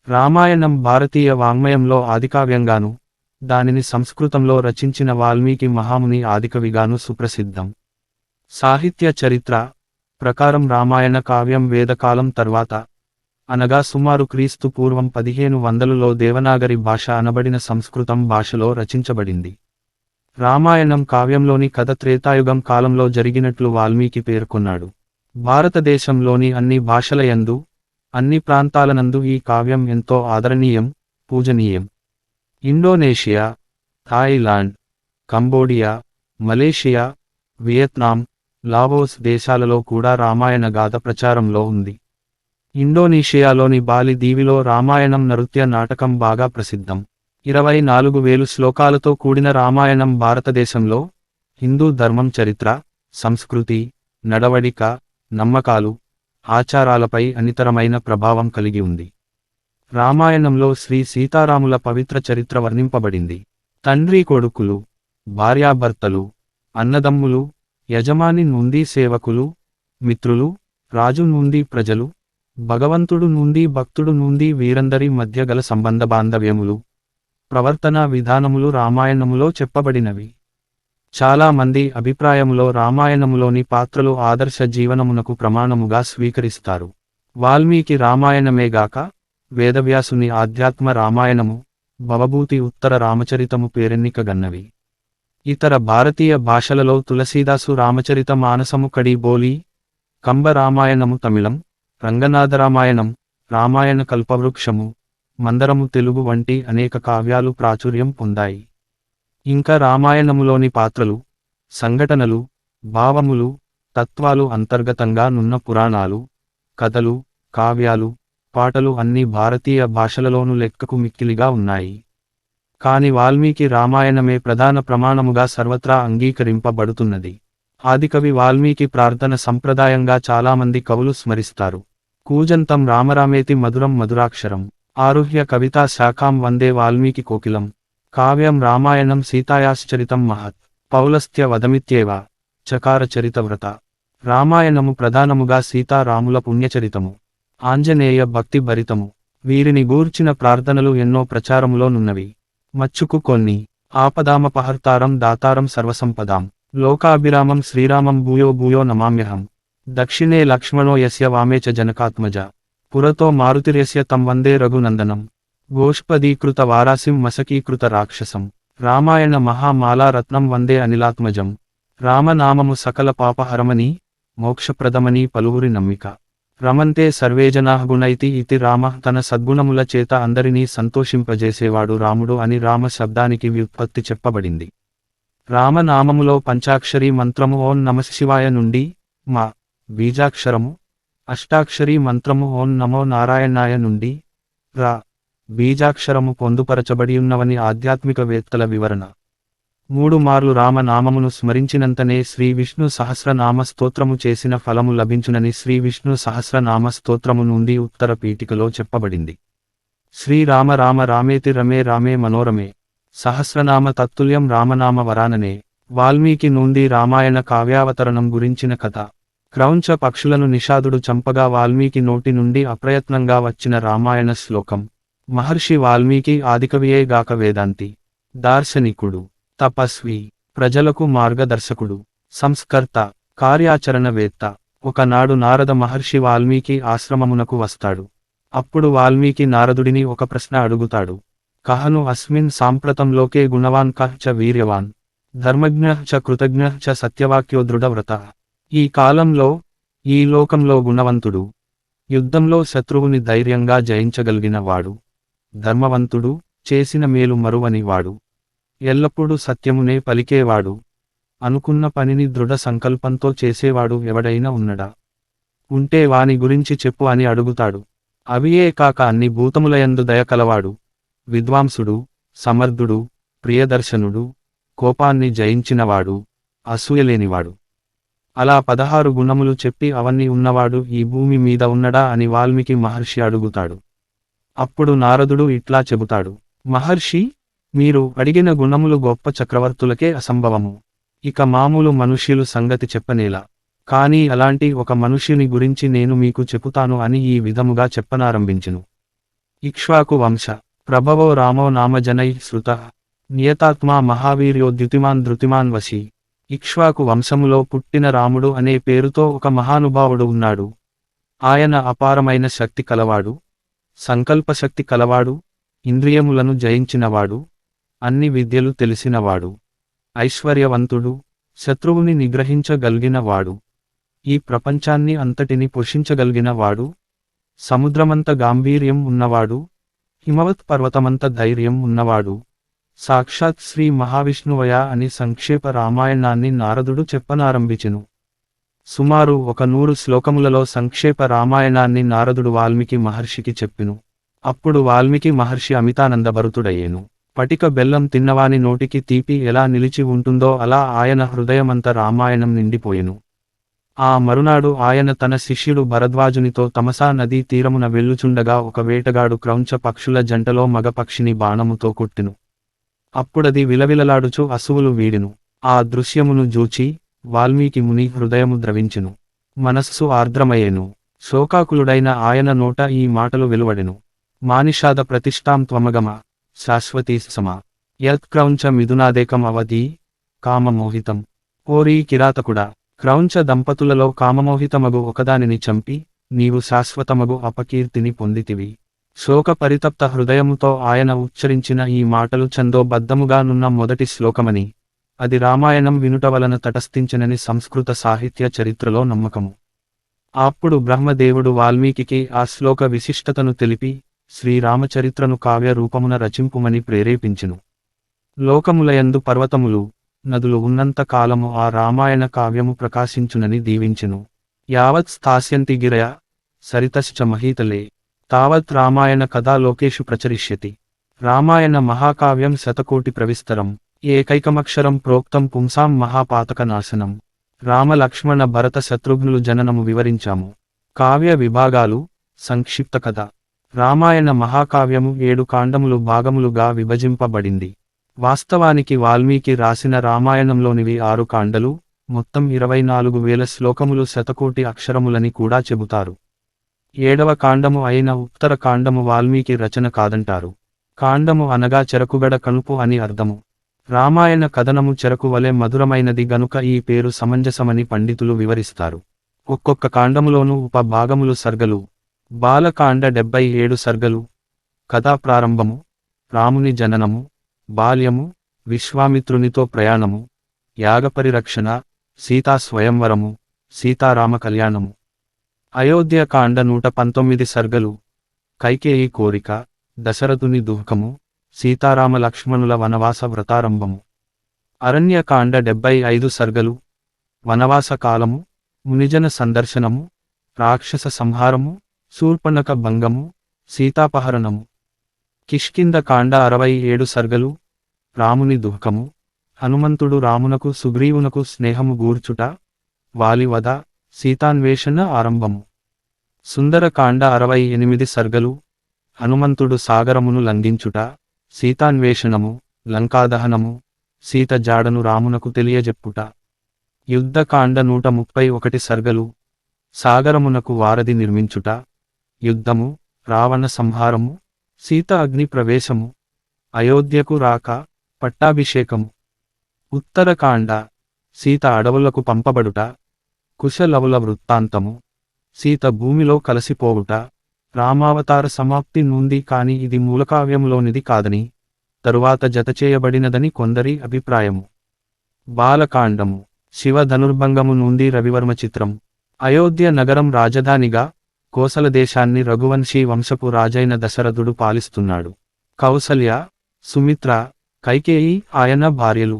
రామాయణం భారతీయ వాంగ్మయంలో ఆదికావ్యంగాను, దానిని సంస్కృతంలో రచించిన వాల్మీకి మహాముని ఆదికవిగాను సుప్రసిద్ధం. సాహిత్య చరిత్ర ప్రకారం రామాయణ కావ్యం వేదకాలం తర్వాత, అనగా సుమారు క్రీస్తు పూర్వం 1500లో దేవనాగరి భాష అనబడిన సంస్కృతం భాషలో రచించబడింది. రామాయణం కావ్యంలోని కథ త్రేతాయుగం కాలంలో జరిగినట్లు వాల్మీకి పేర్కొన్నాడు. భారతదేశంలోని అన్ని భాషలయందు, అన్ని ప్రాంతాలనందు ఈ కావ్యం ఎంతో ఆదరణీయం, పూజనీయం. Indonesia, Thailand, Cambodia, Malaysia, Vietnam, Laos దేశాలలో కూడా రామాయణ గాథ ప్రచారంలో ఉంది. ఇండోనేషియాలోని బాలి దీవిలో రామాయణం నృత్య నాటకం బాగా ప్రసిద్ధం. 24,000 శ్లోకాలతో కూడిన రామాయణం భారతదేశంలో హిందూ ధర్మం చరిత్ర, సంస్కృతి, నడవడిక, నమ్మకాలు, ఆచారాలపై అనితరమైన ప్రభావం కలిగి ఉంది. రామాయణంలో శ్రీ సీతారాముల పవిత్ర చరిత్ర వర్ణింపబడింది. తండ్రి కొడుకులు, భార్యాభర్తలు, అన్నదమ్ములు, యజమాని నుండి సేవకులు, మిత్రులు, రాజు నుండి ప్రజలు, భగవంతుడు నుండి భక్తుడు నుండి వీరందరి మధ్య గల సంబంధ బాంధవ్యములు, ప్రవర్తనా విధానములు రామాయణములో చెప్పబడినవి. చాలా మంది అభిప్రాయములో రామాయణములోని పాత్రలు ఆదర్శ జీవనమునకు ప్రమాణముగా స్వీకరిస్తారు. వాల్మీకి రామాయణమేగాక, వేదవ్యాసుని ఆధ్యాత్మ రామాయణము, భవభూతి ఉత్తర రామచరితము పేరెన్నికగన్నవి. ఇతర భారతీయ భాషలలో తులసీదాసు రామచరిత మానసము కడి బోలి, కంబ రామాయణము తమిళం, రంగనాథ రామాయణం, రామాయణ కల్పవృక్షము, మందరము తెలుగు వంటి అనేక కావ్యాలు ప్రాచుర్యం పొందాయి. ఇంకా రామాయణములోని పాత్రలు, సంఘటనలు, భావములు, తత్వాలు అంతర్గతంగా నున్న పురాణాలు, కథలు, కావ్యాలు, పాటలు అన్ని భారతీయ భాషలలోనూ లెక్కకు మిక్కిలిగా ఉన్నాయి. కాని వాల్మీకి రామాయణమే ప్రధాన ప్రమాణముగా సర్వత్రా అంగీకరింపబడుతున్నది. ఆదికవి వాల్మీకి ప్రార్థన సంప్రదాయంగా చాలామంది కవులు స్మరిస్తారు. కూజంతం రామరామేతి మధురం మధురాక్షరం, ఆరుహ్య కవితా శాఖాం వందే వాల్మీకి కోకిలం, కావ్యం రామాయణం సీతాయాశ్చరితం మహత్, పౌలస్త్య వదమిత్యేవ చకార చరితవ్రత. రామాయణము ప్రధానముగా సీతారాముల పుణ్యచరితము, ఆంజనేయ భక్తి భరితము. వీరిని గూర్చిన ప్రార్థనలు ఎన్నో ప్రచారములో నున్నవి. మచ్చుకు కొన్ని. ఆపదామపహర్తారం దాతారం సర్వసంపదాం, లోకాభిరామం శ్రీరామం భూయో భూయో నమామ్యహం. దక్షిణే లక్ష్మణో యస్య వామే చ జనకాత్మజ, పురతో మారుతిర్యస్య తం వందే రఘునందనం. గోష్పదీకృత వారాసిం మసకీకృత రాక్షసం, రామాయణ మహామాలారత్నం వందే అనిలాత్మజం. రామనామము సకల పాపహరమని, మోక్షప్రదమని పలువురి నమ్మిక. రమంతే సర్వేజనాః గుణైతి ఇతి రామః, తన సద్గుణముల చేత అందరినీ సంతోషింపజేసేవాడు రాముడు అని రామ శబ్దానికి వ్యుత్పత్తి చెప్పబడింది. రామనామములో పంచాక్షరీ మంత్రము ఓం నమఃశివాయ నుండి మా బీజాక్షరము, అష్టాక్షరీ మంత్రము ఓం నమో నారాయణాయ నుండి రా బీజాక్షరము పొందుపరచబడియున్నవని ఆధ్యాత్మికవేత్తల వివరణ. 3 మార్లు రామనామమును స్మరించినంతనే శ్రీ విష్ణు సహస్రనామ స్తోత్రము చేసిన ఫలము లభించునని శ్రీ విష్ణు సహస్రనామ స్తోత్రము నుండి ఉత్తర పీఠికలో చెప్పబడింది. శ్రీరామ రామ రామేతి రమే రామే మనోరమే, సహస్రనామ తత్తుల్యం రామనామ వరాననే. వాల్మీకి నుండి రామాయణ కావ్యావతరణం గురించిన కథ. క్రౌంచ పక్షులను నిషాదుడు చంపగా వాల్మీకి నోటి నుండి అప్రయత్నంగా వచ్చిన రామాయణ శ్లోకం. మహర్షి వాల్మీకి ఆదికవియే గాక వేదాంతి, దార్శనికుడు, తపస్వి, ప్రజలకు మార్గదర్శకుడు, సంస్కర్త, కార్యాచరణవేత్త. ఒకనాడు నారద మహర్షి వాల్మీకి ఆశ్రమమునకు వస్తాడు. అప్పుడు వాల్మీకి నారదుడిని ఒక ప్రశ్న అడుగుతాడు. కహను అస్మిన్ సాంప్రతం లోకే గుణవాన్ కః చ వీర్యవాన్, ధర్మజ్ఞః చ కృతజ్ఞః చ సత్యవాక్యో దృఢవ్రతః. ఈ కాలంలో, ఈ లోకంలో గుణవంతుడు, యుద్ధంలో శత్రువుని ధైర్యంగా జయించగలిగిన వాడు, ధర్మవంతుడు, చేసిన మేలు మరువని వాడు, ఎల్లప్పుడూ సత్యమునే పలికేవాడు, అనుకున్న పనిని దృఢ సంకల్పంతో చేసేవాడు ఎవడైనా ఉన్నడా? ఉంటే వాని గురించి చెప్పు అని అడుగుతాడు. అవియే కాక అన్ని భూతములయందు దయ కలవాడు, విద్వాంసుడు, సమర్థుడు, ప్రియదర్శనుడు, కోపాన్ని జయించినవాడు, అసూయలేనివాడు. అలా 16 గుణములు చెప్పి అవన్నీ ఉన్నవాడు ఈ భూమి మీద ఉన్నడా అని వాల్మీకి మహర్షి అడుగుతాడు. అప్పుడు నారదుడు ఇట్లా చెబుతాడు. మహర్షి, మీరు అడిగిన గుణములు గొప్ప చక్రవర్తులకే అసంభవము. ఇక మామూలు మనుష్యులు సంగతి చెప్పనేలా. కానీ అలాంటి ఒక మనుష్యుని గురించి నేను మీకు చెపుతాను అని ఈ విధముగా చెప్పనారంభించెను. ఇక్ష్వాకు వంశ ప్రభవో రామో నామ జనై శ్రుత నియతాత్మా మహావీర్యో ద్యుతిమాన్ ధృతిమాన్ వశీ. ఇక్ష్వాకు వంశములో పుట్టిన రాముడు అనే పేరుతో ఒక మహానుభావుడు ఉన్నాడు. ఆయన అపారమైన శక్తి కలవాడు, సంకల్పశక్తి కలవాడు, ఇంద్రియములను జయించినవాడు, అన్ని విద్యలు తెలిసినవాడు, ఐశ్వర్యవంతుడు, శత్రువుని నిగ్రహించగలిగిన వాడు, ఈ ప్రపంచాన్ని అంతటిని పోషించగలిగిన వాడు, సముద్రమంత గాంభీర్యం ఉన్నవాడు, హిమవత్ పర్వతమంత ధైర్యం ఉన్నవాడు, సాక్షాత్ శ్రీ మహావిష్ణువయ అని సంక్షేప రామాయణాన్ని నారదుడు చెప్పనారంభించెను. సుమారు 100 శ్లోకములలో సంక్షేప రామాయణాన్ని నారదుడు వాల్మీకి మహర్షికి చెప్పెను. అప్పుడు వాల్మీకి మహర్షి అమితానందభరితుడయ్యెను. పటిక బెల్లం తిన్నవాని నోటికి తీపి ఎలా నిలిచి ఉంటుందో అలా ఆయన హృదయమంత రామాయణం నిండిపోయెను. ఆ మరునాడు ఆయన తన శిష్యుడు భరద్వాజునితో తమసా నదీ తీరమున వెళ్ళుచుండగా ఒక వేటగాడు క్రౌంచ పక్షుల జంటలో మగ పక్షిని బాణముతో కొట్టెను. అప్పుడది విలవిలలాడుచు అసువులు వీడెను. ఆ దృశ్యమును జూచి వాల్మీకి ముని హృదయము ద్రవించెను, మనస్సు ఆర్ద్రమయ్యెను. శోకాకులుడైన ఆయన నోట ఈ మాటలు వెలువడెను. మానిషాద ప్రతిష్టాం త్వమగమ శాశ్వతీ సమా యత్క్రౌంచ మిథునాదేకం అవధీ కామమోహితం. ఓరీ కిరాతకుడా, క్రౌంచ దంపతులలో కామమోహితమగు ఒకదానిని చంపి నీవు శాశ్వతమగు అపకీర్తిని పొందితివి. శోక పరితప్త హృదయముతో ఆయన ఉచ్చరించిన ఈ మాటలు ఛందోబద్ధముగానున్న మొదటి శ్లోకమని, అది రామాయణం వినుట వలన తటస్థించనని సంస్కృత సాహిత్య చరిత్రలో నమ్మకము. అప్పుడు బ్రహ్మదేవుడు వాల్మీకికి ఆ శ్లోక విశిష్టతను తెలిపి శ్రీరామచరిత్రను కావ్య రూపమున రచింపుమని ప్రేరేపించెను. లోకములయందు పర్వతములు, నదులు ఉన్నంత కాలము ఆ రామాయణ కావ్యము ప్రకాశించునని దీవించెను. యావత్ స్థాస్యంతి గిరయ సరితశ్చ మహీతలే తావత్ రామాయణ కథా లోకేషు ప్రచరిష్యతి. రామాయణ మహాకావ్యం శతకోటి ప్రవిస్తరం ఏకైకమక్షరం ప్రోక్తం పుంసాం మహాపాతక నాశనం. రామ లక్ష్మణ భరత శత్రుఘ్నులు జననము వివరించాము. కావ్య విభాగాలు, సంక్షిప్త కథ. రామాయణ మహాకావ్యము 7 కాండములు భాగములుగా విభజింపబడింది. వాస్తవానికి వాల్మీకి రాసిన రామాయణంలోనివి 6 కాండలు, మొత్తం 24,000 శ్లోకములు శతకోటి అక్షరములని కూడా చెబుతారు. 7వ కాండము అయిన ఉత్తర కాండము వాల్మీకి రచన కాదంటారు. కాండము అనగా చెరకుగడ కనుపు అని అర్థము. రామాయణ కథనము చెరకు వలె మధురమైనది గనుక ఈ పేరు సమంజసమని పండితులు వివరిస్తారు. ఒక్కొక్క కాండములోనూ ఉపభాగములు సర్గలు. బాలకాండ 77 సర్గలు. కథా ప్రారంభము, రాముని జననము, బాల్యము, విశ్వామిత్రునితో ప్రయాణము, యాగపరిరక్షణ, సీతా స్వయంవరము, సీతారామ కళ్యాణము. అయోధ్యకాండ 119 సర్గలు. కైకేయి కోరిక, దశరథుని దుఃఖము, సీతారామ లక్ష్మణుల వనవాస వ్రతారంభము. అరణ్యకాండ 75 సర్గలు. వనవాస కాలము, మునిజన సందర్శనము, రాక్షస సంహారము, శూర్పణఖ భంగము, సీతాపహరణము. కిష్కింద కాండ 67 సర్గలు. రాముని దుఃఖము, హనుమంతుడు రామునకు సుగ్రీవునకు స్నేహము గూర్చుట, వాలివధ, సీతాన్వేషణ ఆరంభము. సుందరకాండ 68 సర్గలు. హనుమంతుడు సాగరమును లంఘించుట, సీతాన్వేషణము, లంకాదహనము, సీత జాడను రామునకు తెలియజెప్పుట. యుద్ధకాండ 131 సర్గలు. సాగరమునకు వారధి నిర్మించుట, యుద్ధము, రావణ సంహారము, సీత అగ్ని ప్రవేశము, అయోధ్యకు రాక, పట్టాభిషేకము. ఉత్తరకాండ. సీత అడవులకు పంపబడుట, కుశలవుల వృత్తాంతము, సీత భూమిలో కలసిపోవుట, రామావతార సమాప్తి నుండి కాని ఇది మూలకావ్యములోనిది కాదని, తరువాత జతచేయబడినదని కొందరి అభిప్రాయము. బాలకాండము. శివ ధనుర్భంగము నుండి రవివర్మ చిత్రం. అయోధ్య నగరం రాజధానిగా, కోసల దేశాన్ని రఘువంశీ వంశపు రాజైన దశరథుడు పాలిస్తున్నాడు. కౌసల్య, సుమిత్ర, కైకేయి ఆయన భార్యలు.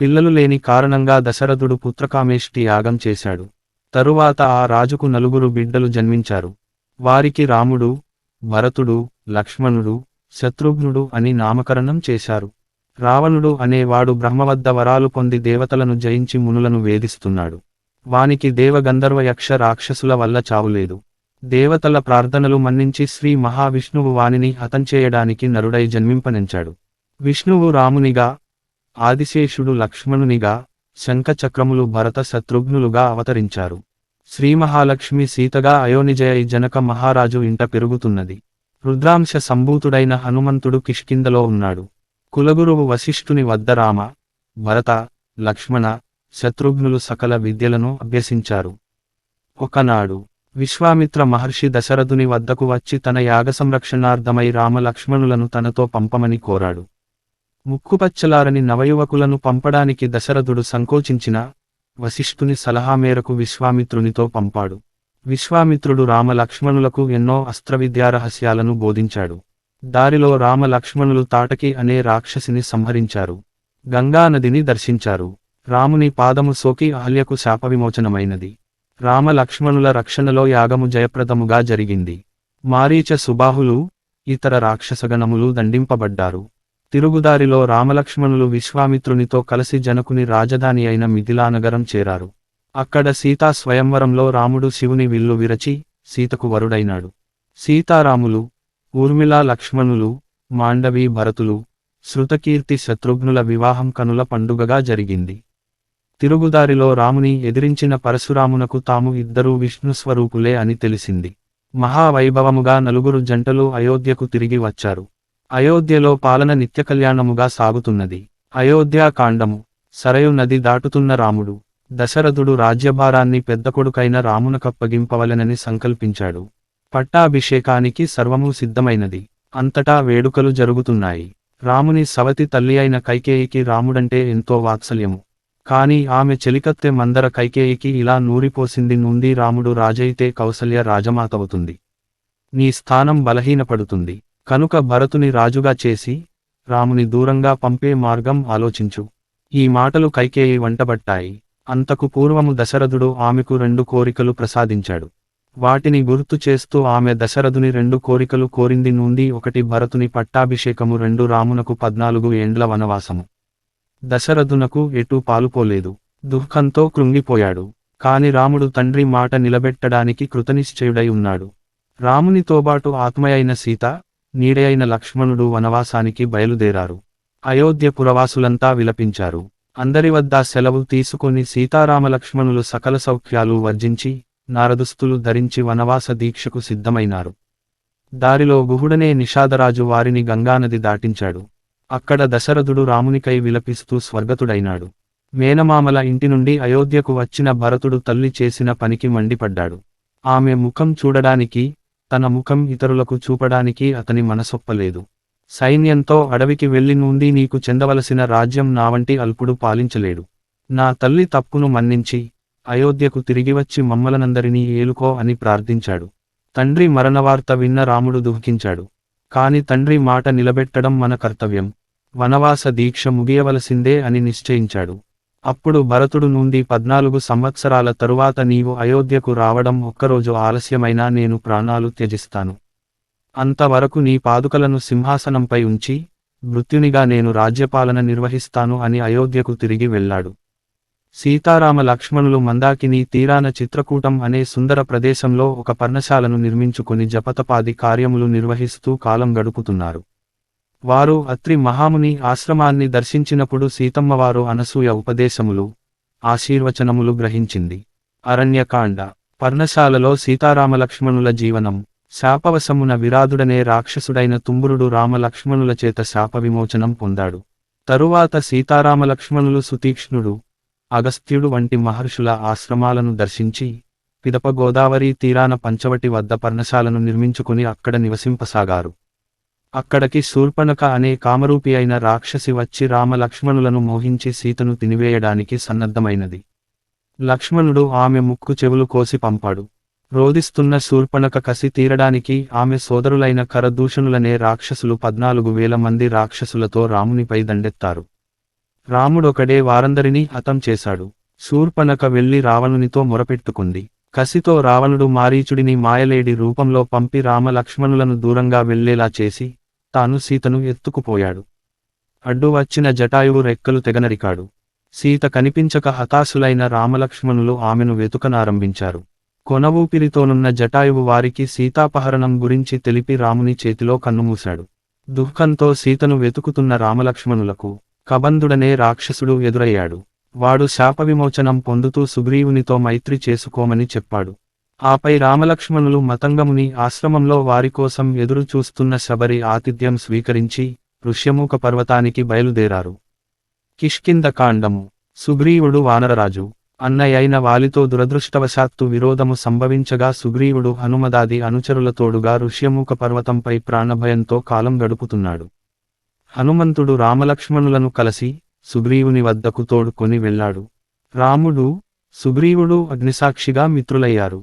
పిల్లలు లేని కారణంగా దశరథుడు పుత్రకామేష్టి యాగం చేశాడు. తరువాత ఆ రాజుకు 4 బిడ్డలు జన్మించారు. వారికి రాముడు, భరతుడు, లక్ష్మణుడు, శత్రుఘ్నుడు అని నామకరణం చేశారు. రావణుడు అనేవాడు బ్రహ్మవద్ద వరాలు పొంది దేవతలను జయించి మునులను వేధిస్తున్నాడు. వానికి దేవగంధర్వ యక్ష రాక్షసుల వల్ల చావులేదు. దేవతల ప్రార్థనలు మన్నించి శ్రీ మహావిష్ణువు వానిని హతంచేయడానికి నరుడై జన్మింపనెంచాడు. విష్ణువు రామునిగా, ఆదిశేషుడు లక్ష్మణునిగా, శంఖచక్రములు భరత శత్రుఘ్నులుగా అవతరించారు. శ్రీమహాలక్ష్మి సీతగా అయోనిజయ జనక మహారాజు ఇంట పెరుగుతున్నది. రుద్రాంశ సంభూతుడైన హనుమంతుడు కిష్కింధలో ఉన్నాడు. కులగురువు వశిష్ఠుని వద్ద రామ, భరత, లక్ష్మణ, శత్రుఘ్నులు సకల విద్యలను అభ్యసించారు. ఒకనాడు విశ్వామిత్ర మహర్షి దశరథుని వద్దకు వచ్చి తన యాగ సంరక్షణార్థమై రామ లక్ష్మణులను తనతో పంపమని కోరాడు. ముక్కుపచ్చలారని నవయువకులను పంపడానికి దశరథుడు సంకోచించిన వశిష్ఠుని సలహా మేరకు విశ్వామిత్రునితో పంపాడు. విశ్వామిత్రుడు రామ లక్ష్మణులకు ఎన్నో అస్త్రవిద్యారహస్యాలను బోధించాడు. దారిలో రామ లక్ష్మణులు తాటకి అనే రాక్షసిని సంహరించారు. గంగానదిని దర్శించారు. రాముని పాదము సోకి అహల్యకు శాపవిమోచనమైనది. రామ లక్ష్మణుల రక్షణలో యాగము జయప్రదముగా జరిగింది. మారీచ సుబాహులు, ఇతర రాక్షసగణములు దండింపబడ్డారు. తిరుగుదారిలో రామలక్ష్మణులు విశ్వామిత్రునితో కలిసి జనకుని రాజధాని అయిన మిథిలానగరం చేరారు. అక్కడ సీతా స్వయంవరంలో రాముడు శివుని విల్లు విరచి సీతకు వరుడైనాడు. సీతారాములు, ఊర్మిళా లక్ష్మణులు, మాండవి భరతులు, శృతకీర్తి శత్రుఘ్నుల వివాహం కనుల పండుగగా జరిగింది. తిరుగుదారిలో రాముని ఎదిరించిన పరశురామునకు తాము ఇద్దరూ విష్ణుస్వరూపులే అని తెలిసింది. మహావైభవముగా నలుగురు జంటలు అయోధ్యకు తిరిగి వచ్చారు. అయోధ్యలో పాలన నిత్యకల్యాణముగా సాగుతున్నది. అయోధ్యాకాండము. సరయు నది దాటుతున్న రాముడు. దశరథుడు రాజ్యభారాన్ని పెద్దకొడుకైన రామునకప్పగింపవలెనని సంకల్పించాడు. పట్టాభిషేకానికి సర్వమూ సిద్ధమైనది. అంతటా వేడుకలు జరుగుతున్నాయి. రాముని సవతి తల్లి అయిన కైకేయికి రాముడంటే ఎంతో వాత్సల్యము. కాని ఆమె చెలికత్తె మందర కైకేయికి ఇలా నూరిపోసింది నుండి రాముడు రాజైతే కౌసల్య రాజమాతవుతుంది. నీ స్థానం బలహీనపడుతుంది. కనుక భరతుని రాజుగా చేసి రాముని దూరంగా పంపే మార్గం ఆలోచించు. ఈ మాటలు కైకేయి వంటబట్టాయి. అంతకు పూర్వము దశరథుడు ఆమెకు 2 కోరికలు ప్రసాదించాడు. వాటిని గుర్తు చేస్తూ ఆమె దశరథుని 2 కోరికలు కోరింది నుండి 1 భరతుని పట్టాభిషేకము, 2 రామునకు 14 ఏండ్ల వనవాసము. దశరథునకు ఎటూ పాలుపోలేదు. దుఃఖంతో కృంగిపోయాడు. కాని రాముడు తండ్రి మాట నిలబెట్టడానికి కృతనిశ్చయుడై ఉన్నాడు. రామునితోబాటు ఆత్మయైన సీత, నీడయైన లక్ష్మణుడు వనవాసానికి బయలుదేరారు. అయోధ్య పురవాసులంతా విలపించారు. అందరి వద్ద సెలవు తీసుకొని సీతారామలక్ష్మణులు సకల సౌఖ్యాలు వర్జించి నారదుస్తులు ధరించి వనవాస దీక్షకు సిద్ధమైనారు. దారిలో గుహుడనే నిషాదరాజు వారిని గంగానది దాటించాడు. అక్కడ దశరథుడు రామునికై విలపిస్తూ స్వర్గతుడైనాడు. మేనమామల ఇంటి నుండి అయోధ్యకు వచ్చిన భరతుడు తల్లి చేసిన పనికి మండిపడ్డాడు. ఆమె ముఖం చూడడానికి, తన ముఖం ఇతరులకు చూపడానికి అతని మనసొప్పలేదు. సైన్యంతో అడవికి వెళ్లి నుండి నీకు చెందవలసిన రాజ్యం నా వంటి అల్పుడు పాలించలేడు. నా తల్లి తప్పును మన్నించి అయోధ్యకు తిరిగివచ్చి మమ్మలనందరినీ ఏలుకో అని ప్రార్థించాడు. తండ్రి మరణవార్త విన్న రాముడు దుఃఖించాడు. కాని తండ్రి మాట నిలబెట్టడం మన కర్తవ్యం. వనవాస దీక్ష ముగియవలసిందే అని నిశ్చయించాడు. అప్పుడు భరతుడు నుండి 14 సంవత్సరాల తరువాత నీవు అయోధ్యకు రావడం ఒక్కరోజు ఆలస్యమైనా నేను ప్రాణాలు త్యజిస్తాను. అంతవరకు నీ పాదుకలను సింహాసనంపై ఉంచి మృత్యునిగా నేను రాజ్యపాలన నిర్వహిస్తాను అని అయోధ్యకు తిరిగి వెళ్ళాడు. సీతారామ లక్ష్మణులు మందాకిని తీరాన చిత్రకూటం అనే సుందర ప్రదేశంలో ఒక పర్ణశాలను నిర్మించుకొని జపతపాది కార్యములు నిర్వహిస్తూ కాలం గడుపుతున్నారు. వారు అత్రి మహాముని ఆశ్రమాన్ని దర్శించినప్పుడు సీతమ్మవారు అనసూయ ఉపదేశములు, ఆశీర్వచనములు గ్రహించింది. అరణ్యకాండ. పర్ణశాలలో సీతారామలక్ష్మణుల జీవనం. శాపవశమున విరాధుడనే రాక్షసుడైన తుంబురుడు రామలక్ష్మణుల చేత శాప విమోచనం పొందాడు. తరువాత సీతారామలక్ష్మణులు సుతీక్ష్ణుడు, అగస్త్యుడు వంటి మహర్షుల ఆశ్రమాలను దర్శించి పిదప గోదావరి తీరాన పంచవటి వద్ద పర్ణశాలను నిర్మించుకుని అక్కడ నివసింపసాగారు. అక్కడికి శూర్పణఖ అనే కామరూపి అయిన రాక్షసి వచ్చి రామ లక్ష్మణులను మోహించి సీతను తినివేయడానికి సన్నద్ధమైనది. లక్ష్మణుడు ఆమె ముక్కు చెవులు కోసి పంపాడు. రోదిస్తున్న శూర్పణఖ కసి తీరడానికి ఆమె సోదరులైన కరదూషణులనే రాక్షసులు 14,000 మంది రాక్షసులతో రామునిపై దండెత్తారు. రాముడొకడే వారందరినీ హతం చేశాడు. శూర్పణఖ వెళ్లి రావణునితో మొరపెట్టుకుంది. కసితో రావణుడు మారీచుడిని మాయలేడి రూపంలో పంపి రామ లక్ష్మణులను దూరంగా వెళ్లేలా చేసి తాను సీతను ఎత్తుకుపోయాడు. అడ్డు వచ్చిన జటాయువు రెక్కలు తెగనరికాడు. సీత కనిపించక హతాశులైన రామలక్ష్మణులు ఆమెను వెతుకనారంభించారు. కొనవూపిరితోనున్న జటాయువు వారికి సీతాపహరణం గురించి తెలిపి రాముని చేతిలో కన్నుమూశాడు. దుఃఖంతో సీతను వెతుకుతున్న రామలక్ష్మణులకు కబంధుడనే రాక్షసుడు ఎదురయ్యాడు. వాడు శాపవిమోచనం పొందుతూ సుగ్రీవునితో మైత్రి చేసుకోమని చెప్పాడు. ఆపై రామలక్ష్మణులు మతంగముని ఆశ్రమంలో వారి కోసం ఎదురు చూస్తున్న శబరి ఆతిథ్యం స్వీకరించి ఋష్యమూక పర్వతానికి బయలుదేరారు. కిష్కింధకాండము. సుగ్రీవుడు వానరరాజు అన్నయ్యైన వాలితో దురదృష్టవశాత్తు విరోధము సంభవించగా సుగ్రీవుడు హనుమదాది అనుచరులతోడుగా ఋష్యమూక పర్వతంపై ప్రాణభయంతో కాలం గడుపుతున్నాడు. హనుమంతుడు రామలక్ష్మణులను కలసి సుగ్రీవుని వద్దకు తోడుకొని వెళ్ళాడు. రాముడు, సుగ్రీవుడు అగ్నిసాక్షిగా మిత్రులయ్యారు.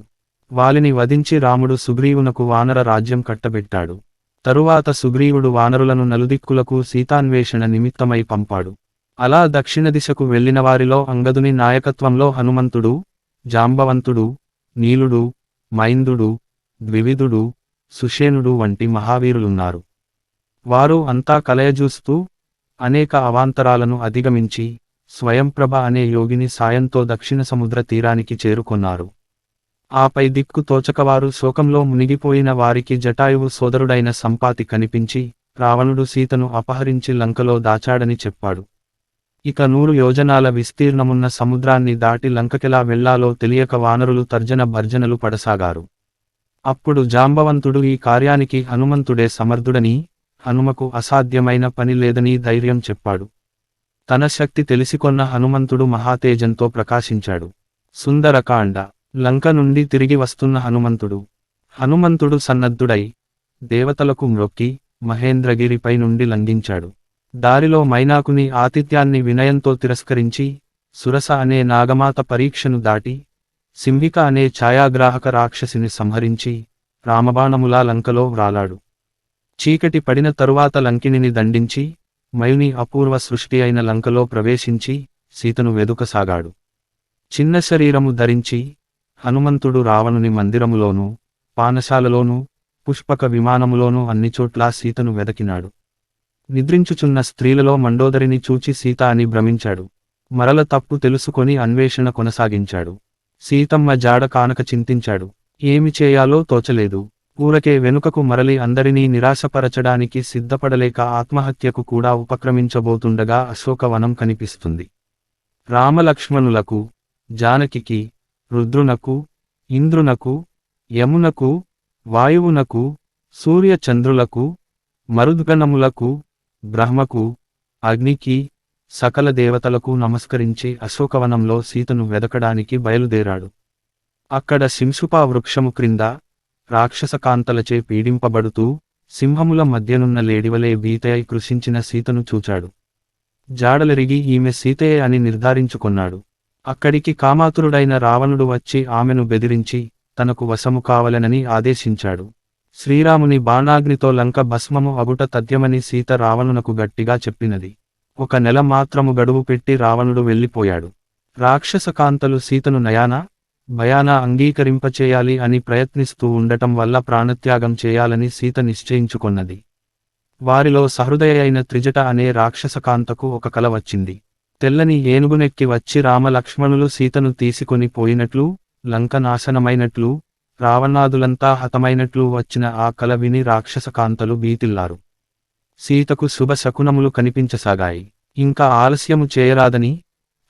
వాలిని వధించి రాముడు సుగ్రీవునకు వానర రాజ్యం కట్టబెట్టాడు. తరువాత సుగ్రీవుడు వానరులను నలుదిక్కులకు సీతాన్వేషణ నిమిత్తమై పంపాడు. అలా దక్షిణ దిశకు వెళ్లిన వారిలో అంగదుని నాయకత్వంలో హనుమంతుడు, జాంబవంతుడు, నీలుడు, మైందుడు, ద్వివిధుడు, సుషేనుడు వంటి మహావీరులున్నారు. వారు అంతా కలయజూస్తూ అనేక అవాంతరాలను అధిగమించి స్వయంప్రభ అనే యోగిని సాయంతో దక్షిణ సముద్ర తీరానికి చేరుకొన్నారు. ఆపై దిక్కు తోచకవారు శోకంలో మునిగిపోయిన వారికి జటాయువు సోదరుడైన సంపాతి కనిపించి రావణుడు సీతను అపహరించి లంకలో దాచాడని చెప్పాడు. ఇక 100 యోజనాల విస్తీర్ణమున్న సముద్రాన్ని దాటి లంకకెలా వెళ్లాలో తెలియక వానరులు తర్జన భర్జనలు పడసాగారు. అప్పుడు జాంబవంతుడు ఈ కార్యానికి హనుమంతుడే సమర్థుడని, హనుమకు అసాధ్యమైన పని లేదని ధైర్యం చెప్పాడు. తన శక్తి తెలిసికొన్న హనుమంతుడు మహాతేజంతో ప్రకాశించాడు. సుందరకాండ. లంక నుండి తిరిగి వస్తున్న హనుమంతుడు సన్నద్ధుడై దేవతలకు మ్రొక్కి మహేంద్రగిరిపై నుండి లంఘించాడు. దారిలో మైనాకుని ఆతిథ్యాన్ని వినయంతో తిరస్కరించి సురస అనే నాగమాత పరీక్షను దాటి సింహిక అనే ఛాయాగ్రాహక రాక్షసిని సంహరించి రామబాణములా లంకలో వ్రాలాడు. చీకటి పడిన తరువాత లంకిణిని దండించి మయుని అపూర్వ సృష్టి అయిన లంకలో ప్రవేశించి సీతను వెదుకసాగాడు. చిన్న శరీరము ధరించి హనుమంతుడు రావణుని మందిరములోనూ, పానశాలలోనూ, పుష్పక విమానములోనూ అన్నిచోట్లా సీతను వెదకినాడు. నిద్రించుచున్న స్త్రీలలో మండోదరిని చూచి సీత అని భ్రమించాడు. మరల తప్పు తెలుసుకొని అన్వేషణ కొనసాగించాడు. సీతమ్మ జాడ కానక చింతించాడు. ఏమి చేయాలో తోచలేదు. ఊరకే వెనుకకు మరలి అందరినీ నిరాశపరచడానికి సిద్ధపడలేక ఆత్మహత్యకు కూడా ఉపక్రమించబోతుండగా అశోకవనం కనిపిస్తుంది. రామలక్ష్మణులకు, జానకికి, రుద్రునకు, ఇంద్రునకు, యమునకు, వాయువునకు, సూర్యచంద్రులకు, మరుద్గణములకు, బ్రహ్మకు, అగ్నికి, సకల దేవతలకు నమస్కరించి అశోకవనంలో సీతను వెదకడానికి బయలుదేరాడు. అక్కడ శింశుపా వృక్షము క్రింద రాక్షసకాంతలచే పీడింపబడుతూ సింహముల మధ్యనున్న లేడివలే భీతయై కృషించిన సీతను చూచాడు. జాడలెరిగి ఈమె సీతయే అని నిర్ధారించుకొన్నాడు. అక్కడికి కామాతురుడైన రావణుడు వచ్చి ఆమెను బెదిరించి తనకు వశము కావలెనని ఆదేశించాడు. శ్రీరాముని బాణాగ్నితో లంక భస్మము అగుట తథ్యమని సీత రావణునకు గట్టిగా చెప్పినది. 1 నెల మాత్రము గడువు పెట్టి రావణుడు వెళ్ళిపోయాడు. రాక్షసకాంతలు సీతను నయానా భయానా అంగీకరింపచేయాలి అని ప్రయత్నిస్తూ ఉండటం వల్ల ప్రాణత్యాగం చేయాలని సీత నిశ్చయించుకొన్నది. వారిలో సహృదయ అయిన త్రిజట అనే రాక్షసకాంతకు ఒక కల వచ్చింది. తెల్లని ఏనుగునెక్కి వచ్చి రామలక్ష్మణులు సీతను తీసుకొని పోయినట్లు, లంక నాశనమైనట్లు, రావణాదులంతా హతమైనట్లు వచ్చిన ఆ కల విని రాక్షసకాంతలు భీతిల్లారు. సీతకు శుభ శకునములు కనిపించసాగాయి. ఇంకా ఆలస్యము చేయరాదని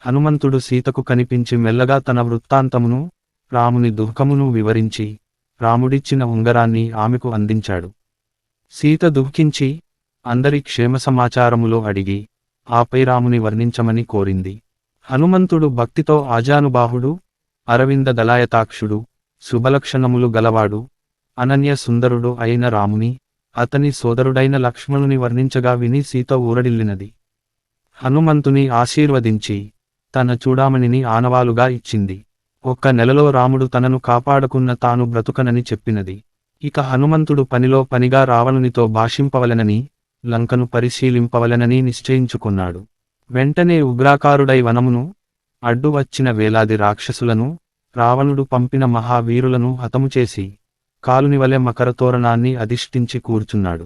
హనుమంతుడు సీతకు కనిపించి మెల్లగా తన వృత్తాంతమును, రాముని దుఃఖమును వివరించి రాముడిచ్చిన ఉంగరాన్ని ఆమెకు అందించాడు. సీత దుఃఖించి అందరి క్షేమ సమాచారములో అడిగి ఆపై రాముని వర్ణించమని కోరింది. హనుమంతుడు భక్తితో ఆజానుబాహుడు, అరవింద దళాయతాక్షుడు, శుభలక్షణములు గలవాడు, అనన్య సుందరుడు అయిన రాముని, అతని సోదరుడైన లక్ష్మణుని వర్ణించగా విని సీత ఊరడిల్లినది. హనుమంతుని ఆశీర్వదించి తన చూడామణిని ఆనవాలుగా ఇచ్చింది. 1 నెలలో రాముడు తనను కాపాడకున్న తాను బ్రతుకనని చెప్పినది. ఇక హనుమంతుడు పనిలో పనిగా రావణునితో భాషింపవలెనని, లంకను పరిశీలింపవలెనని నిశ్చయించుకున్నాడు. వెంటనే ఉగ్రాకారుడై వనమును, అడ్డు వచ్చిన వేలాది రాక్షసులను, రావణుడు పంపిన మహావీరులను హతము చేసి కాలునివలె మకరతోరణాన్ని అధిష్ఠించి కూర్చున్నాడు.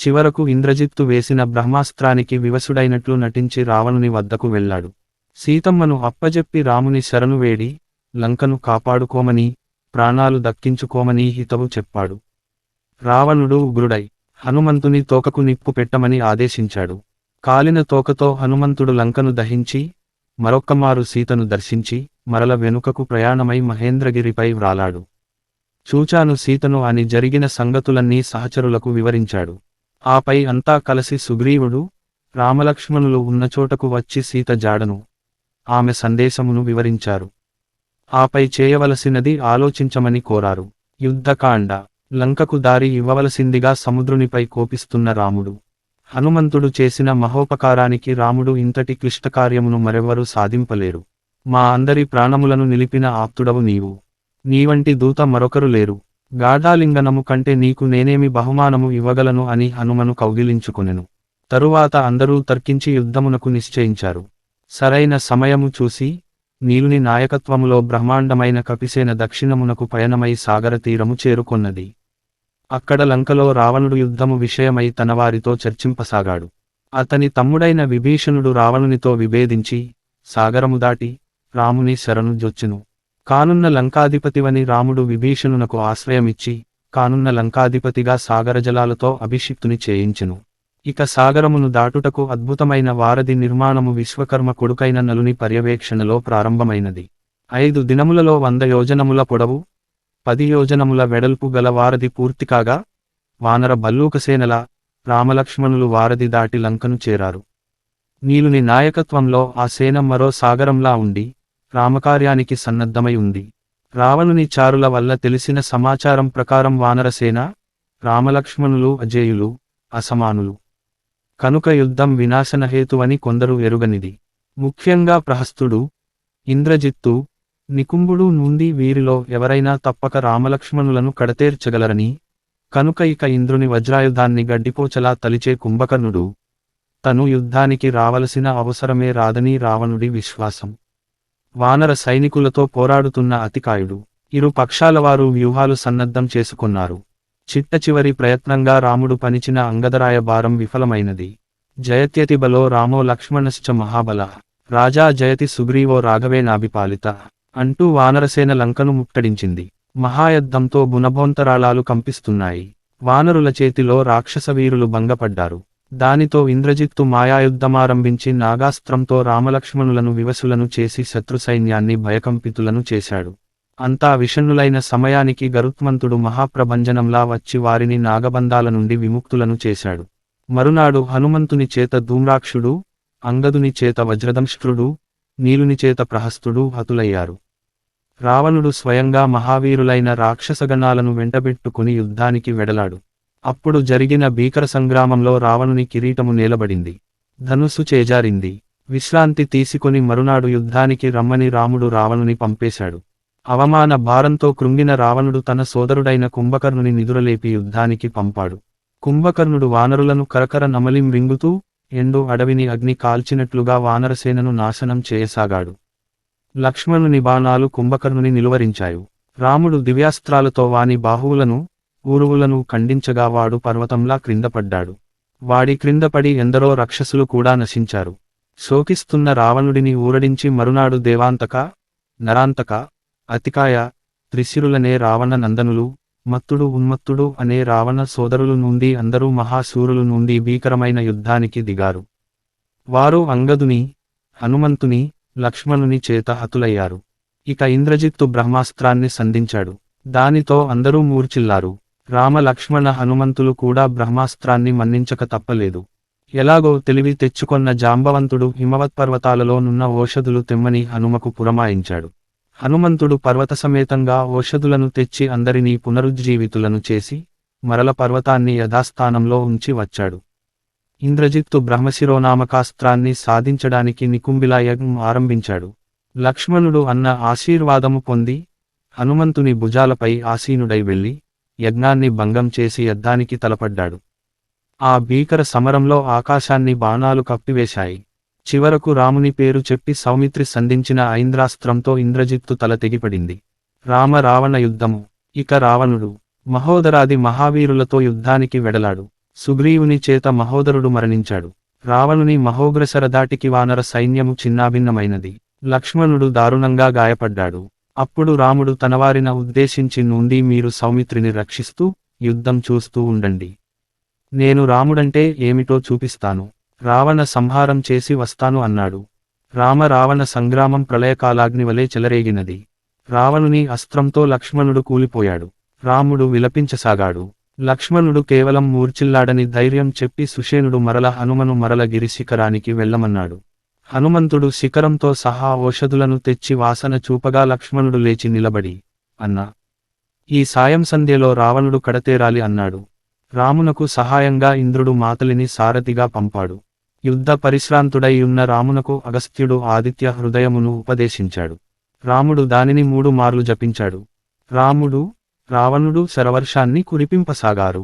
చివరకు ఇంద్రజిత్తు వేసిన బ్రహ్మాస్త్రానికి వివసుడైనట్లు నటించి రావణుని వద్దకు వెళ్ళాడు. సీతమ్మను అప్పజెప్పి రాముని శరణు వేడి లంకను కాపాడుకోమని, ప్రాణాలు దక్కించుకోమని హితవు చెప్పాడు. రావణుడు ఉగ్రుడై హనుమంతుని తోకకు నిప్పు పెట్టమని ఆదేశించాడు. కాలిన తోకతో హనుమంతుడు లంకను దహించి మరొక్కమారు సీతను దర్శించి మరల వెనుకకు ప్రయాణమై మహేంద్రగిరిపై వ్రాలాడు. చూచాను సీతను అని జరిగిన సంగతులన్నీ సహచరులకు వివరించాడు. ఆపై అంతా కలసి సుగ్రీవుడు రామలక్ష్మణులు ఉన్నచోటకు వచ్చి సీత జాడను ఆమె సందేశమును వివరించారు. ఆపై చేయవలసినది ఆలోచించమని కోరారు. యుద్ధకాండ. లంకకు దారి ఇవ్వవలసిందిగా సముద్రునిపై కోపిస్తున్న రాముడు. హనుమంతుడు చేసిన మహోపకారానికి రాముడు ఇంతటి క్లిష్టకార్యమును మరెవ్వరూ సాధింపలేరు. మా అందరి ప్రాణములను నిలిపిన ఆప్తుడవు నీవు. నీవంటి దూత మరొకరు లేరు. గాఢాలింగనము కంటే నీకు నేనేమి బహుమానము ఇవ్వగలను అని హనుమను కౌగిలించుకొనెను. తరువాత అందరూ తర్కించి యుద్ధమునకు నిశ్చయించారు. సరైన సమయము చూసి నీలుని నాయకత్వములో బ్రహ్మాండమైన కపిసేన దక్షిణమునకు పయనమై సాగరతీరము చేరుకొన్నది. అక్కడ లంకలో రావణుడు యుద్ధము విషయమై తనవారితో చర్చింపసాగాడు. అతని తమ్ముడైన విభీషణుడు రావణునితో విభేదించి సాగరము దాటి రాముని శరణు జొచ్చెను. కానున్న లంకాధిపతివని రాముడు విభీషణునకు ఆశ్రయమిచ్చి కానున్న లంకాధిపతిగా సాగరజలాలతో అభిషిక్తుని చేయించెను. ఇక సాగరమును దాటుటకు అద్భుతమైన వారధి నిర్మాణము విశ్వకర్మ కొడుకైన నలుని పర్యవేక్షణలో ప్రారంభమైనది. 5 దినములలో 100 యోజనముల పొడవు 10 యోజనముల వెడల్పు గల వారధి పూర్తికాగా వానర భల్లూకసేనల రామలక్ష్మణులు వారధి దాటి లంకను చేరారు. నీలుని నాయకత్వంలో ఆ సేన మరో సాగరంలా ఉండి రామకార్యానికి సన్నద్ధమై ఉంది. రావణుని చారుల వల్ల తెలిసిన సమాచారం ప్రకారం వానరసేన రామలక్ష్మణులు అజేయులు అసమానులు కనుక యుద్ధం వినాశనహేతువని కొందరు ఎరుగనిది. ముఖ్యంగా ప్రహస్తుడు ఇంద్రజిత్తు నికుంభుడు నుండి వీరిలో ఎవరైనా తప్పక రామలక్ష్మణులను కడతేర్చగలరని కనుక ఇక ఇంద్రుని వజ్రాయుధాన్ని గడ్డిపోచలా తలిచే కుంభకర్ణుడు తను యుద్ధానికి రావలసిన అవసరమే రాదని రావణుడి విశ్వాసం. వానర సైనికులతో పోరాడుతున్న అతికాయుడు ఇరు పక్షాలవారు వ్యూహాలు సన్నద్ధం చేసుకొన్నారు. చిట్టచివరి ప్రయత్నంగా రాముడు పనిచిన అంగదరాయ భారం విఫలమైనది. జయత్యతి బలో రామో లక్ష్మణశ్చ మహాబల రాజా జయతి సుగ్రీవో రాఘవేనాభిపాలిత అంటూ వానరసేన లంకను ముట్టడించింది. మహాయుద్ధంతో బునభోంతరాళాలు కంపిస్తున్నాయి. వానరుల చేతిలో రాక్షసవీరులు భంగపడ్డారు. దానితో ఇంద్రజిత్తు మాయాయుద్ధమారంభించి నాగాస్త్రంతో రామలక్ష్మణులను వివసులను చేసి శత్రుసైన్యాన్ని భయకంపితులను చేశాడు. అంతా విషణ్ణులైన సమయానికి గరుత్మంతుడు మహాప్రభంజనంలా వచ్చి వారిని నాగబంధాల నుండి విముక్తులను చేశాడు. మరునాడు హనుమంతుని చేత ధూమ్రాక్షుడు అంగదుని చేత వజ్రదంష్ట్రుడు నీలుని చేత ప్రహస్తుడు హతులయ్యారు. రావణుడు స్వయంగా మహావీరులైన రాక్షసగణాలను వెంటబెట్టుకుని యుద్ధానికి వెడలాడు. అప్పుడు జరిగిన భీకర సంగ్రామంలో రావణుని కిరీటము నేలబడింది. ధనుస్సు చేజారింది. విశ్రాంతి తీసుకొని మరునాడు యుద్ధానికి రమ్మని రాముడు రావణుని పంపేశాడు. అవమాన భారంతో కృంగిన రావణుడు తన సోదరుడైన కుంభకర్ణుని నిదురలేపి యుద్ధానికి పంపాడు. కుంభకర్ణుడు వానరులను కరకర నమలిం రింగుతూ ఎండు అడవిని అగ్ని కాల్చినట్లుగా వానరసేనను నాశనం చేయసాగాడు. లక్ష్మణుని బాణాలు కుంభకర్ణుని నిలువరించాయి. రాముడు దివ్యాస్త్రాలతో వాని బాహువులను ఊరువులను ఖండించగా వాడు పర్వతంలా క్రిందపడ్డాడు. వాడి క్రిందపడి ఎందరో రక్షసులు కూడా నశించారు. శోకిస్తున్న రావణుడిని ఊరడించి మరునాడు దేవాంతక నరాంతక అతికాయ త్రిశిరులనే రావణ నందనులు మత్తుడు ఉన్మత్తుడు అనే రావణ సోదరులు నుండి అందరూ మహాశూరులు నుండి భీకరమైన యుద్ధానికి దిగారు. వారు అంగదుని హనుమంతుని లక్ష్మణుని చేత హతులయ్యారు. ఇక ఇంద్రజిత్తు బ్రహ్మాస్త్రాన్ని సంధించాడు. దానితో అందరూ మూర్ఛిల్లారు. రామ లక్ష్మణ హనుమంతులు కూడా బ్రహ్మాస్త్రాన్ని మన్నించక తప్పలేదు. ఎలాగో తెలివి తెచ్చుకొన్న జాంబవంతుడు హిమవత్పర్వతాలలో నున్న ఓషధులు తెమ్మని హనుమకు పురమాయించాడు. హనుమంతుడు పర్వతసమేతంగా ఓషధులను తెచ్చి అందరినీ పునరుజ్జీవితులను చేసి మరల పర్వతాన్ని యథాస్థానంలో ఉంచి వచ్చాడు. ఇంద్రజిత్తు బ్రహ్మశిరోనామకాస్త్రాన్ని సాధించడానికి నికుంభిలా యజ్ఞం ఆరంభించాడు. లక్ష్మణుడు అన్న ఆశీర్వాదము పొంది హనుమంతుని భుజాలపై ఆసీనుడై వెళ్లి యజ్ఞాన్ని భంగం చేసి యుద్ధానికి తలపడ్డాడు. ఆ భీకర సమరంలో ఆకాశాన్ని బాణాలు కప్పివేశాయి. చివరకు రాముని పేరు చెప్పి సౌమిత్రి సంధించిన ఐంద్రాస్త్రంతో ఇంద్రజిత్తు తల తెగిపడింది. రామ రావణ యుద్ధము. ఇక రావణుడు మహోదరాది మహావీరులతో యుద్ధానికి వెడలాడు. సుగ్రీవుని చేత మహోదరుడు మరణించాడు. రావణుని మహోగ్రసరధాటికి వానర సైన్యము చిన్నాభిన్నమైనది. లక్ష్మణుడు దారుణంగా గాయపడ్డాడు. అప్పుడు రాముడు తనవారిన ఉద్దేశించి నుండి మీరు సౌమిత్రిని రక్షిస్తూ యుద్ధం చూస్తూ ఉండండి. నేను రాముడంటే ఏమిటో చూపిస్తాను. రావణ సంహారం చేసి వస్తాను అన్నాడు. రావణ సంగ్రామం ప్రళయకాలాగ్నివలే చెలరేగినది. రావణుని అస్త్రంతో లక్ష్మణుడు కూలిపోయాడు. రాముడు విలపించసాగాడు. లక్ష్మణుడు కేవలం మూర్ఛిల్లాడని ధైర్యం చెప్పి సుషేణుడు మరల హనుమను మరల గిరి శిఖరానికి వెళ్ళమన్నాడు. హనుమంతుడు శిఖరంతో సహా ఓషధులను తెచ్చి వాసన చూపగా లక్ష్మణుడు లేచి నిలబడి, అన్నా, ఈ సాయం సంధ్యలో రావణుడు కడతేరాలి అన్నాడు. రామునకు సహాయంగా ఇంద్రుడు మాతలిని సారథిగా పంపాడు. యుద్ధ పరిశ్రాంతుడై ఉన్న రామునకు అగస్త్యుడు ఆదిత్య హృదయమును ఉపదేశించాడు. రాముడు దానిని 3 మార్లు జపించాడు. రాముడు, రావణుడు శరవర్షాన్ని కురిపింపసాగారు.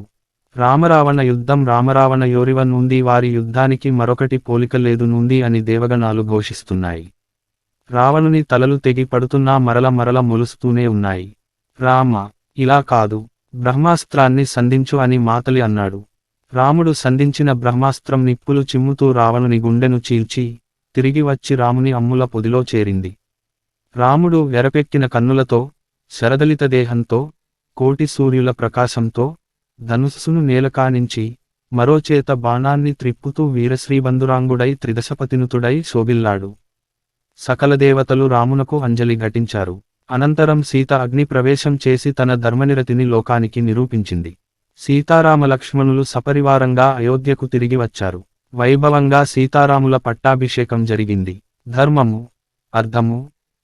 రామరావణ యుద్ధం రామరావణ యోరివ నుండి వారి యుద్ధానికి మరొకటి పోలిక లేదు నుండి అని దేవగణాలు ఘోషిస్తున్నాయి. రావణుని తలలు తెగి పడుతున్నా మరల మొలుస్తూనే ఉన్నాయి. రామ, ఇలా కాదు, బ్రహ్మాస్త్రాన్ని సంధించు అని మాతలి అన్నాడు. రాముడు సంధించిన బ్రహ్మాస్త్రం నిప్పులు చిమ్ముతూ రావణుని గుండెను చీల్చి తిరిగి వచ్చి రాముని అమ్ముల పొదిలో చేరింది. రాముడు ఎరపెక్కిన కన్నులతో, శరదలిత దేహంతో, కోటి సూర్యుల ప్రకాశంతో ధనుస్సును నేలకానించి మరోచేత బాణాన్ని త్రిప్పుతూ వీరశ్రీబంధురాంగుడై త్రిదశపతినుతుడై శోభిల్లాడు. సకల దేవతలు రామునకు అంజలి ఘటించారు. అనంతరం సీత అగ్ని ప్రవేశం చేసి తన ధర్మనిరతిని లోకానికి నిరూపించింది. సీతారామలక్ష్మణులు సపరివారంగా అయోధ్యకు తిరిగి వచ్చారు. వైభవంగా సీతారాముల పట్టాభిషేకం జరిగింది. ధర్మము, అర్థము,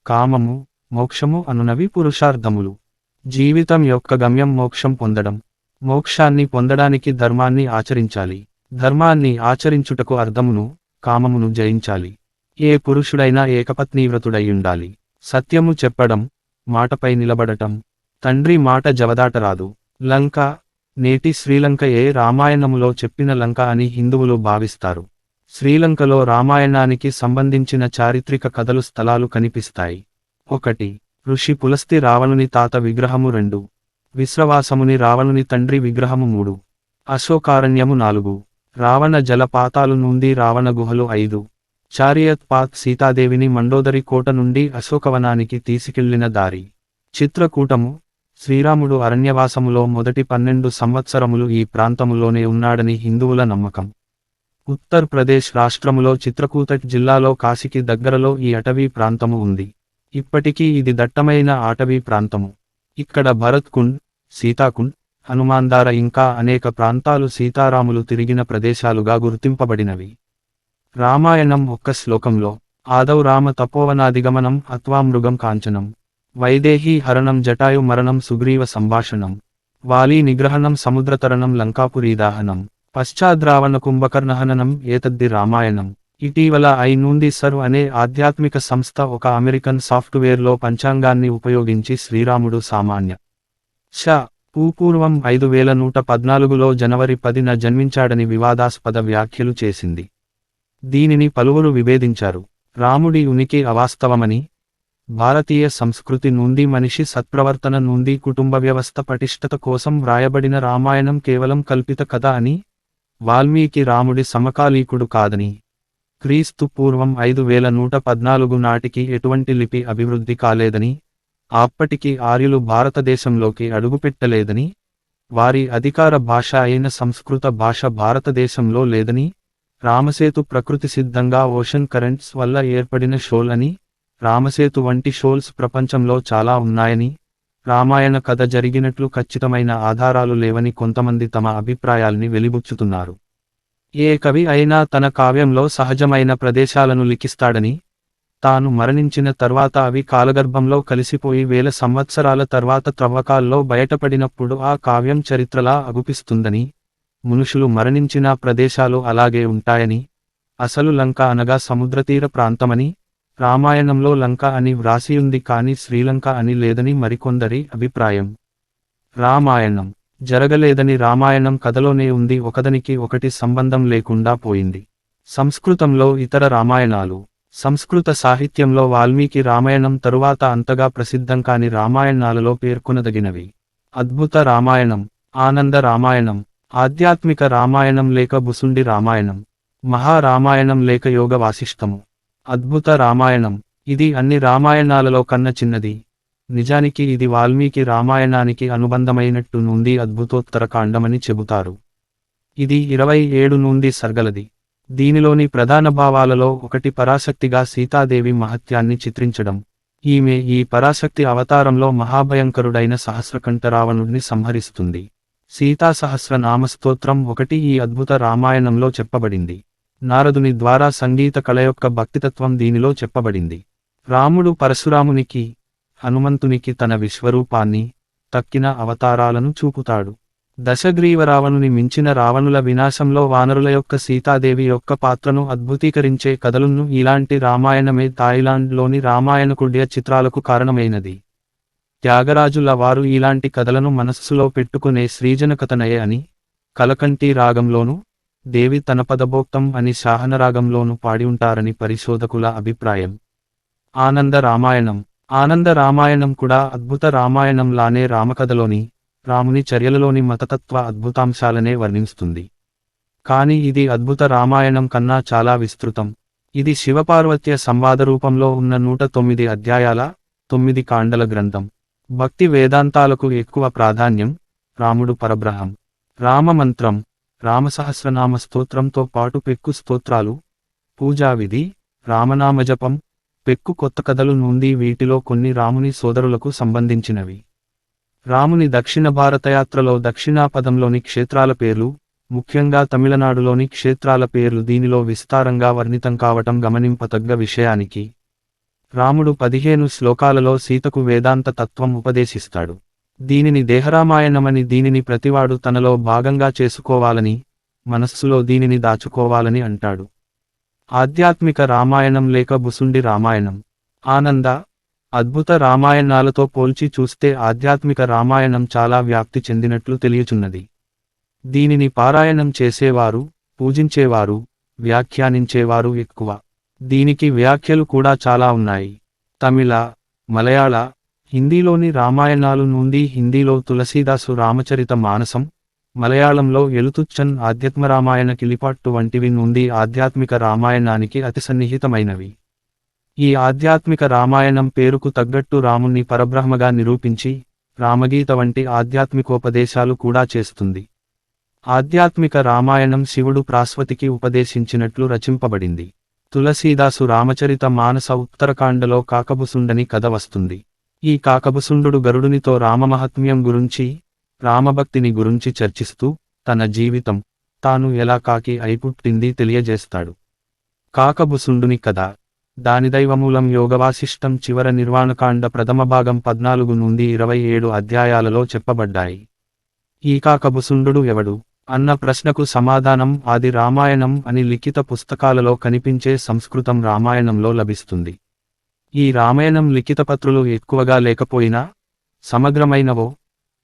కామము, మోక్షము అనునవి పురుషార్థములు. జీవితం యొక్క గమ్యం మోక్షం పొందడం. మోక్షాన్ని పొందడానికి ధర్మాన్ని ఆచరించాలి. ధర్మాన్ని ఆచరించుటకు అర్థమును, కామమును జయించాలి. ఏ పురుషుడైనా ఏకపత్నీవ్రతుడయ్యుండాలి. సత్యము చెప్పడం, మాటపై నిలబడటం. తండ్రి మాట జవదాటరాదు. లంక, నేటి శ్రీలంక రామాయణములో చెప్పిన లంక అని హిందువులు భావిస్తారు. శ్రీలంకలో రామాయణానికి సంబంధించిన చారిత్రక కథలు స్థలాలు కనిపిస్తాయి. 1. ఋషి పులస్తి రావణుని తాత విగ్రహము 2. విశ్రవాసముని రావణుని తండ్రి విగ్రహము 3. అశోకారణ్యము 4. రావణ జలపాతాలు నుండి రావణ గుహలు 5. చారియత్ పాత్ సీతాదేవిని మండోదరి కోట నుండి అశోకవనానికి తీసుకెళ్లిన దారి. చిత్రకూటము, శ్రీరాముడు అరణ్యవాసములో మొదటి 12 సంవత్సరములు ఈ ప్రాంతములోనే ఉన్నాడని హిందువుల నమ్మకం. ఉత్తర్ ప్రదేశ్ రాష్ట్రములో చిత్రకూట జిల్లాలో కాశీకి దగ్గరలో ఈ అటవీ ప్రాంతము ఉంది. ఇప్పటికీ ఇది దట్టమైన అటవీ ప్రాంతము. ఇక్కడ భరత్ కుండ్, సీతాకుండ్, హనుమాన్దార ఇంకా అనేక ప్రాంతాలు సీతారాములు తిరిగిన ప్రదేశాలుగా గుర్తింపబడినవి. రామాయణం ఒక్క శ్లోకంలో ఆదౌ రామ తపోవనాదిగమనం హత్వా మృగం కాంచనం, వైదేహీ హరణం జటాయు మరణం సుగ్రీవ సంభాషణం, వాలీ నిగ్రహణం సముద్రతరణం లంకాపురీదాహనం, పశ్చాద్రావణ కుంభకర్ణహననం ఏతద్ది రామాయణం. ఇటీవల నుండి సర్వ్ అనే ఆధ్యాత్మిక సంస్థ ఒక అమెరికన్ సాఫ్ట్వేర్లో పంచాంగాన్ని ఉపయోగించి శ్రీరాముడు సామాన్య పూర్వం 5114లో జనవరి 10న జన్మించాడని వివాదాస్పద వ్యాఖ్యలు చేసింది. దీనిని పలువురు విభేదించారు. రాముడి ఉనికి అవాస్తవమని, భారతీయ సంస్కృతి నుండి మనిషి సత్ప్రవర్తన నుండి కుటుంబ వ్యవస్థ పటిష్టత కోసం వ్రాయబడిన రామాయణం కేవలం కల్పిత కథ అని, వాల్మీకి రాముడి సమకాలీకుడు కాదని, క్రీస్తు పూర్వం 5114 నాటికి ఎటువంటి లిపి అభివృద్ధి కాలేదని, అప్పటికి ఆర్యులు భారతదేశంలోకి అడుగుపెట్టలేదని, వారి అధికార భాష అయిన సంస్కృత భాష భారతదేశంలో లేదని, రామసేతు ప్రకృతి సిద్ధంగా ఓషన్ కరెంట్స్ వల్ల ఏర్పడిన షోల్ అని, రామసేతు వంటి షోల్స్ ప్రపంచంలో చాలా ఉన్నాయని, రామాయణ కథ జరిగినట్లు ఖచ్చితమైన ఆధారాలు లేవని కొంతమంది తమ అభిప్రాయాల్ని వెలిబుచ్చుతున్నారు. ఏ కవి అయినా తన కావ్యంలో సహజమైన ప్రదేశాలను లిఖిస్తాడని, తాను మరణించిన తర్వాత అవి కాలగర్భంలో కలిసిపోయి వేల సంవత్సరాల తర్వాత త్రవ్వకాల్లో బయటపడినప్పుడు ఆ కావ్యం చరిత్రలా అగుపిస్తుందని, మనుషులు మరణించిన ప్రదేశాలు అలాగే ఉంటాయని, అసలు లంక అనగా సముద్రతీర ప్రాంతమని, రామాయణంలో లంక అని వ్రాసియుంది కాని శ్రీలంక అని లేదని మరికొందరి అభిప్రాయం. రామాయణం జరగలేదని రామాయణం కథలోనే ఉంది, ఒకదానికి ఒకటి సంబంధం లేకుండా పోయింది. సంస్కృతంలో ఇతర రామాయణాలు. సంస్కృత సాహిత్యంలో వాల్మీకి రామాయణం తరువాత అంతగా ప్రసిద్ధం కాని రామాయణాలలో పేర్కొనదగినవి: అద్భుత రామాయణం, ఆనంద రామాయణం, ఆధ్యాత్మిక రామాయణం లేక బుసుండి రామాయణం, మహారామాయణం లేక యోగ వాసిష్టము. అద్భుత రామాయణం ఇది అన్ని రామాయణాలలో కన్న చిన్నది. నిజానికి ఇది వాల్మీకి రామాయణానికి అనుబంధమైనట్టు నుండి అద్భుతోత్తర కాండమని చెబుతారు. ఇది 27 నుండి సర్గలది. దీనిలోని ప్రధాన భావాలలో ఒకటి పరాశక్తిగా సీతాదేవి మహత్యాన్ని చిత్రించడం. ఈమె ఈ పరాశక్తి అవతారంలో మహాభయంకరుడైన సహస్రకంఠ రావణుడిని సంహరిస్తుంది. సీతా సహస్రనామస్తోత్రం ఒకటి ఈ అద్భుత రామాయణంలో చెప్పబడింది. నారదుని ద్వారా సంగీత కళ యొక్క భక్తితత్వం దీనిలో చెప్పబడింది. రాముడు పరశురామునికి, హనుమంతునికి తన విశ్వరూపాన్ని, తక్కిన అవతారాలను చూపుతాడు. దశగ్రీవ రావణుని మించిన రావణుల వినాశంలో వానరుల యొక్క సీతాదేవి యొక్క పాత్రను అద్భుతీకరించే కథలను ఇలాంటి రామాయణమే థాయిలాండ్లోని రామాయణకుడ్య చిత్రాలకు కారణమైనది. త్యాగరాజుల వారు ఇలాంటి కథలను మనస్సులో పెట్టుకునే శ్రీజనకథనయే అని, కలకంఠీ రాగంలోను, దేవి తన పదభోక్తం అని శాహనరాగంలోను పాడి ఉంటారని పరిశోధకుల అభిప్రాయం. ఆనంద రామాయణం. ఆనంద రామాయణం కూడా అద్భుత రామాయణం లానే రామకథలోని, రాముని చర్యలలోని మతతత్వ అద్భుతాంశాలనే వర్ణిస్తుంది. కాని ఇది అద్భుత రామాయణం కన్నా చాలా విస్తృతం. ఇది శివపార్వత్య సంవాద రూపంలో ఉన్న 109 అధ్యాయాల, 9 కాండల గ్రంథం. భక్తి వేదాంతాలకు ఎక్కువ ప్రాధాన్యం. రాముడు పరబ్రహ్మం. రామమంత్రం, రామసహస్రనామ స్తోత్రంతో పాటు పెక్కు స్తోత్రాలు, పూజావిధి, రామనామజపం, పెక్కు కొత్త కథలు నుండి వీటిలో కొన్ని రాముని సోదరులకు సంబంధించినవి. రాముని దక్షిణ భారతయాత్రలో దక్షిణాపథంలోని క్షేత్రాల పేర్లు, ముఖ్యంగా తమిళనాడులోని క్షేత్రాల పేర్లు దీనిలో విస్తారంగా వర్ణితం కావటం గమనింపతగ్గ విషయానికి. రాముడు 15 శ్లోకాలలో సీతకు వేదాంత తత్వం ఉపదేశిస్తాడు. దీనిని దేహరామాయణమని, దీనిని ప్రతివాడు తనలో భాగంగా చేసుకోవాలని, మనస్సులో దీనిని దాచుకోవాలని అంటాడు. ఆధ్యాత్మిక రామాయణం లేక బుసుండి రామాయణం. ఆనంద, అద్భుత రామాయణాలతో పోల్చి చూస్తే ఆధ్యాత్మిక రామాయణం చాలా వ్యాప్తి చెందినట్లు తెలియచున్నది. దీనిని పారాయణం చేసేవారు, పూజించేవారు, వ్యాఖ్యానించేవారు ఎక్కువ. దీనికి వ్యాఖ్యలు కూడా చాలా ఉన్నాయి. తమిళ, మలయాళ, హిందీలోని రామాయణాలు నుండి హిందీలో తులసీదాసు రామచరిత మానసం, మలయాళంలో ఎలుతుచ్చన్ ఆధ్యాత్మరామాయణ కిలిపాట్టు వంటివి నుండి ఆధ్యాత్మిక రామాయణానికి అతి సన్నిహితమైనవి. ఈ ఆధ్యాత్మిక రామాయణం పేరుకు తగ్గట్టు రాముణ్ణి పరబ్రహ్మగా నిరూపించి, రామగీత వంటి ఆధ్యాత్మికోపదేశాలు కూడా చేస్తుంది. ఆధ్యాత్మిక రామాయణం శివుడు ప్రాస్వతికి ఉపదేశించినట్లు రచింపబడింది. తులసీదాసు రామచరిత మానస ఉత్తరకాండలో కాకభుసుండని కథ వస్తుంది. ఈ కాకభుసుండు గరుడునితో రామమహత్మ్యం గురించి, రామభక్తిని గురించి చర్చిస్తూ, తన జీవితం, తాను ఎలా కాకి అయిపుట్టింది తెలియజేస్తాడు. కాకభుసుండుని కథ, దాని దైవమూలం యోగవాసిష్టం చివర నిర్వాణకాండ ప్రథమ భాగం 14 నుండి 27 అధ్యాయాలలో చెప్పబడ్డాయి. ఈ కాకభుసుండు ఎవడు అన్న ప్రశ్నకు సమాధానం ఆది రామాయణం అని లిఖిత పుస్తకాలలో కనిపించే సంస్కృతం రామాయణంలో లభిస్తుంది. ఈ రామాయణం లిఖితపత్రులు ఎక్కువగా లేకపోయినా, సమగ్రమైనవో,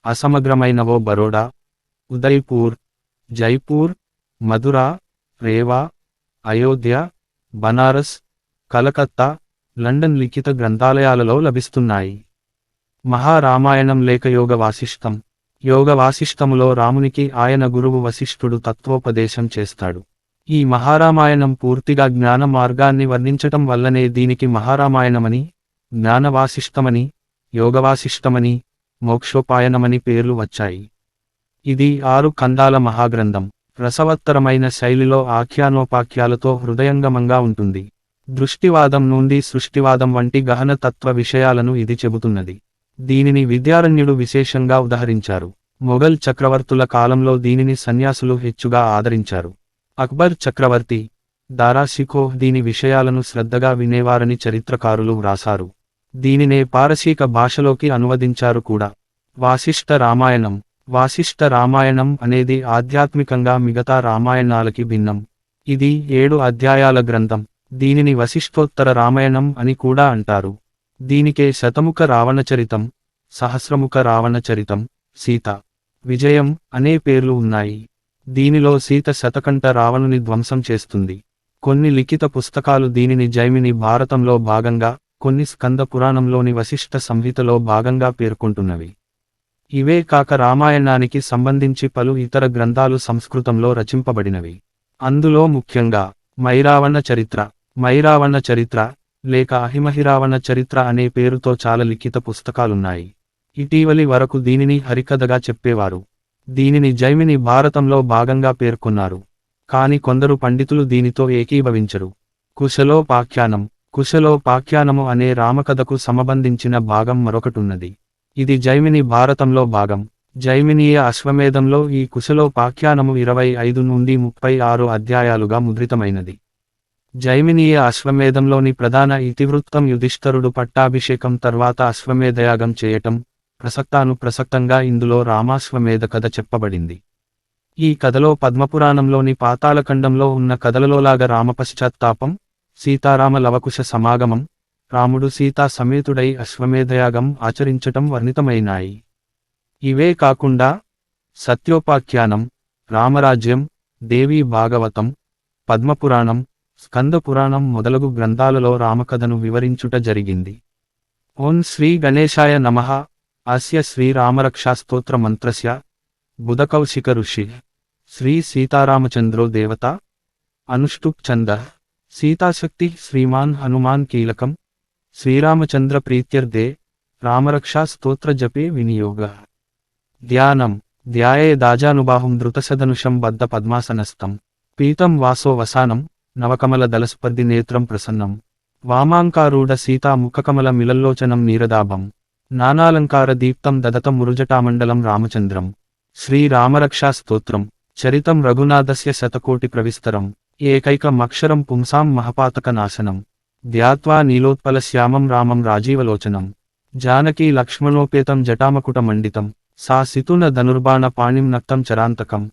అసమగ్రమైనవో బరోడా, ఉదయ్పూర్, జైపూర్, మధుర, రేవా, అయోధ్య, బనారస్, కలకత్తా, లండన్ లిఖిత గ్రంథాలయాలలో లభిస్తున్నాయి. మహారామాయణం లేక యోగ వాసిష్టం. యోగ వాసిష్టములో రామునికి ఆయన గురువు వశిష్ఠుడు తత్వోపదేశం చేస్తాడు. ఈ మహారామాయణం పూర్తిగా జ్ఞాన మార్గాన్ని వర్ణించటం వల్లనే దీనికి మహారామాయణమని, జ్ఞానవాసిష్టమని, యోగవాసిష్టమని, మోక్షోపాయనమని పేర్లు వచ్చాయి. ఇది 6 ఖండాల మహాగ్రంథం. రసవత్తరమైన శైలిలో ఆఖ్యానోపాఖ్యాలతో హృదయంగమంగా ఉంటుంది. దృష్టివాదం నుండి సృష్టివాదం వంటి గహన తత్వ విషయాలను ఇది చెబుతున్నది. దీనిని విద్యారణ్యుడు విశేషంగా ఉదహరించారు. మొఘల్ చక్రవర్తుల కాలంలో దీనిని సన్యాసులు హెచ్చుగా ఆదరించారు. అక్బర్ చక్రవర్తి, దారా షికోహ్ దీని విషయాలను శ్రద్ధగా వినేవారని చరిత్రకారులు వ్రాసారు. దీనినే పారసీక భాషలోకి అనువదించారు కూడా. వాసిష్ఠ రామాయణం. వాసిష్ఠ రామాయణం అనేది ఆధ్యాత్మికంగా మిగతా రామాయణాలకి భిన్నం. ఇది 7 అధ్యాయాల గ్రంథం. దీనిని వశిష్ఠోత్తర రామాయణం అని కూడా అంటారు. దీనికే శతముఖ రావణచరితం, సహస్రముఖ రావణచరితం, సీత విజయం అనే పేర్లు ఉన్నాయి. దీనిలో సీత శతకంఠ రావణుని ధ్వంసం చేస్తుంది. కొన్ని లిఖిత పుస్తకాలు దీనిని జైమిని భారతంలో భాగంగా, కొన్ని స్కంద పురాణంలోని వశిష్ఠ సంహితలో భాగంగా పేర్కొంటున్నవి. ఇవే కాక రామాయణానికి సంబంధించి పలు ఇతర గ్రంథాలు సంస్కృతంలో రచింపబడినవి. అందులో ముఖ్యంగా మైరావణ చరిత్ర, మైరావణ చరిత్ర లేక అహిమహిరావణ చరిత్ర అనే పేరుతో చాలా లిఖిత పుస్తకాలున్నాయి. ఇటీవలి వరకు దీనిని హరికథగా చెప్పేవారు. దీనిని జైమిని భారతంలో భాగంగా పేర్కొన్నారు. కాని కొందరు పండితులు దీనితో ఏకీభవించరు. కుశలోపాఖ్యానం. కుశలోపాఖ్యానము అనే రామకథకు సంబంధించిన భాగం మరొకటున్నది. ఇది జైమిని భారతంలో భాగం. జైమినీయ అశ్వమేధంలో ఈ కుశలోపాఖ్యానము 25 నుండి 36 అధ్యాయాలుగా ముద్రితమైనది. జైమినీయ అశ్వమేధంలోని ప్రధాన ఇతివృత్తం యుధిష్ఠరుడు పట్టాభిషేకం తర్వాత అశ్వమేధయాగం చేయటం. ప్రసక్తంగా ఇందులో రామాశ్వమేధ కథ చెప్పబడింది. ఈ కథలో పద్మపురాణంలోని పాతాళఖండంలో ఉన్న కథలలోలాగా రామపశ్చాత్తాపం, సీతారామ లవకుశ సమాగమం, రాముడు సీతా సమేతుడై అశ్వమేధయాగం ఆచరించటం వర్ణితమైనాయి. ఇవే కాకుండా సత్యోపాఖ్యానం, రామరాజ్యం, దేవీ భాగవతం, పద్మపురాణం, స్కందపురాణం మొదలగు గ్రంథాలలో రామకథను వివరించుట జరిగింది. ఓం శ్రీ గణేశాయ నమః. అస్య శ్రీరామరక్షాస్తోత్ర మంత్రస్య బుధకౌశిక ఋషి శ్రీ సీతారామచంద్రో దేవత అనుష్టుప్ ఛంద సీతాశక్తి శ్రీమాన్ హనుమాన్ కీలకం శ్రీరామచంద్ర ప్రీత్యర్థే రామరక్షా స్తోత్ర జపే వినియోగ. ధ్యానం. ధ్యాయేదాజానుబాహుం ధృతసదనుషం బద్ధ పద్మాసనస్థం పీతం వాసో వసానం నవకమల దళస్పర్ధి నేత్రం ప్రసన్నం వామాంకారూఢ సీతా ముఖకమల మిలల్లోచనం నీరదాభం నానాలంకార దీప్తం దదత మురుజటామండలం రామచంద్రం. శ్రీరామరక్షా స్తోత్రం. చరితం రఘునాథస్య శతకోటి ప్రవిస్తరం ఏకైకమక్షరం పుంసాం మహపాతక నాశనం ధ్యాత్వా నీలోత్పలశ్యామం రామం రాజీవలోచనం జానకీ లక్ష్మణోపేతం జటామకుట మండితం సా సితున ధనుర్బాణ పాణిం నక్తం చరాంతకం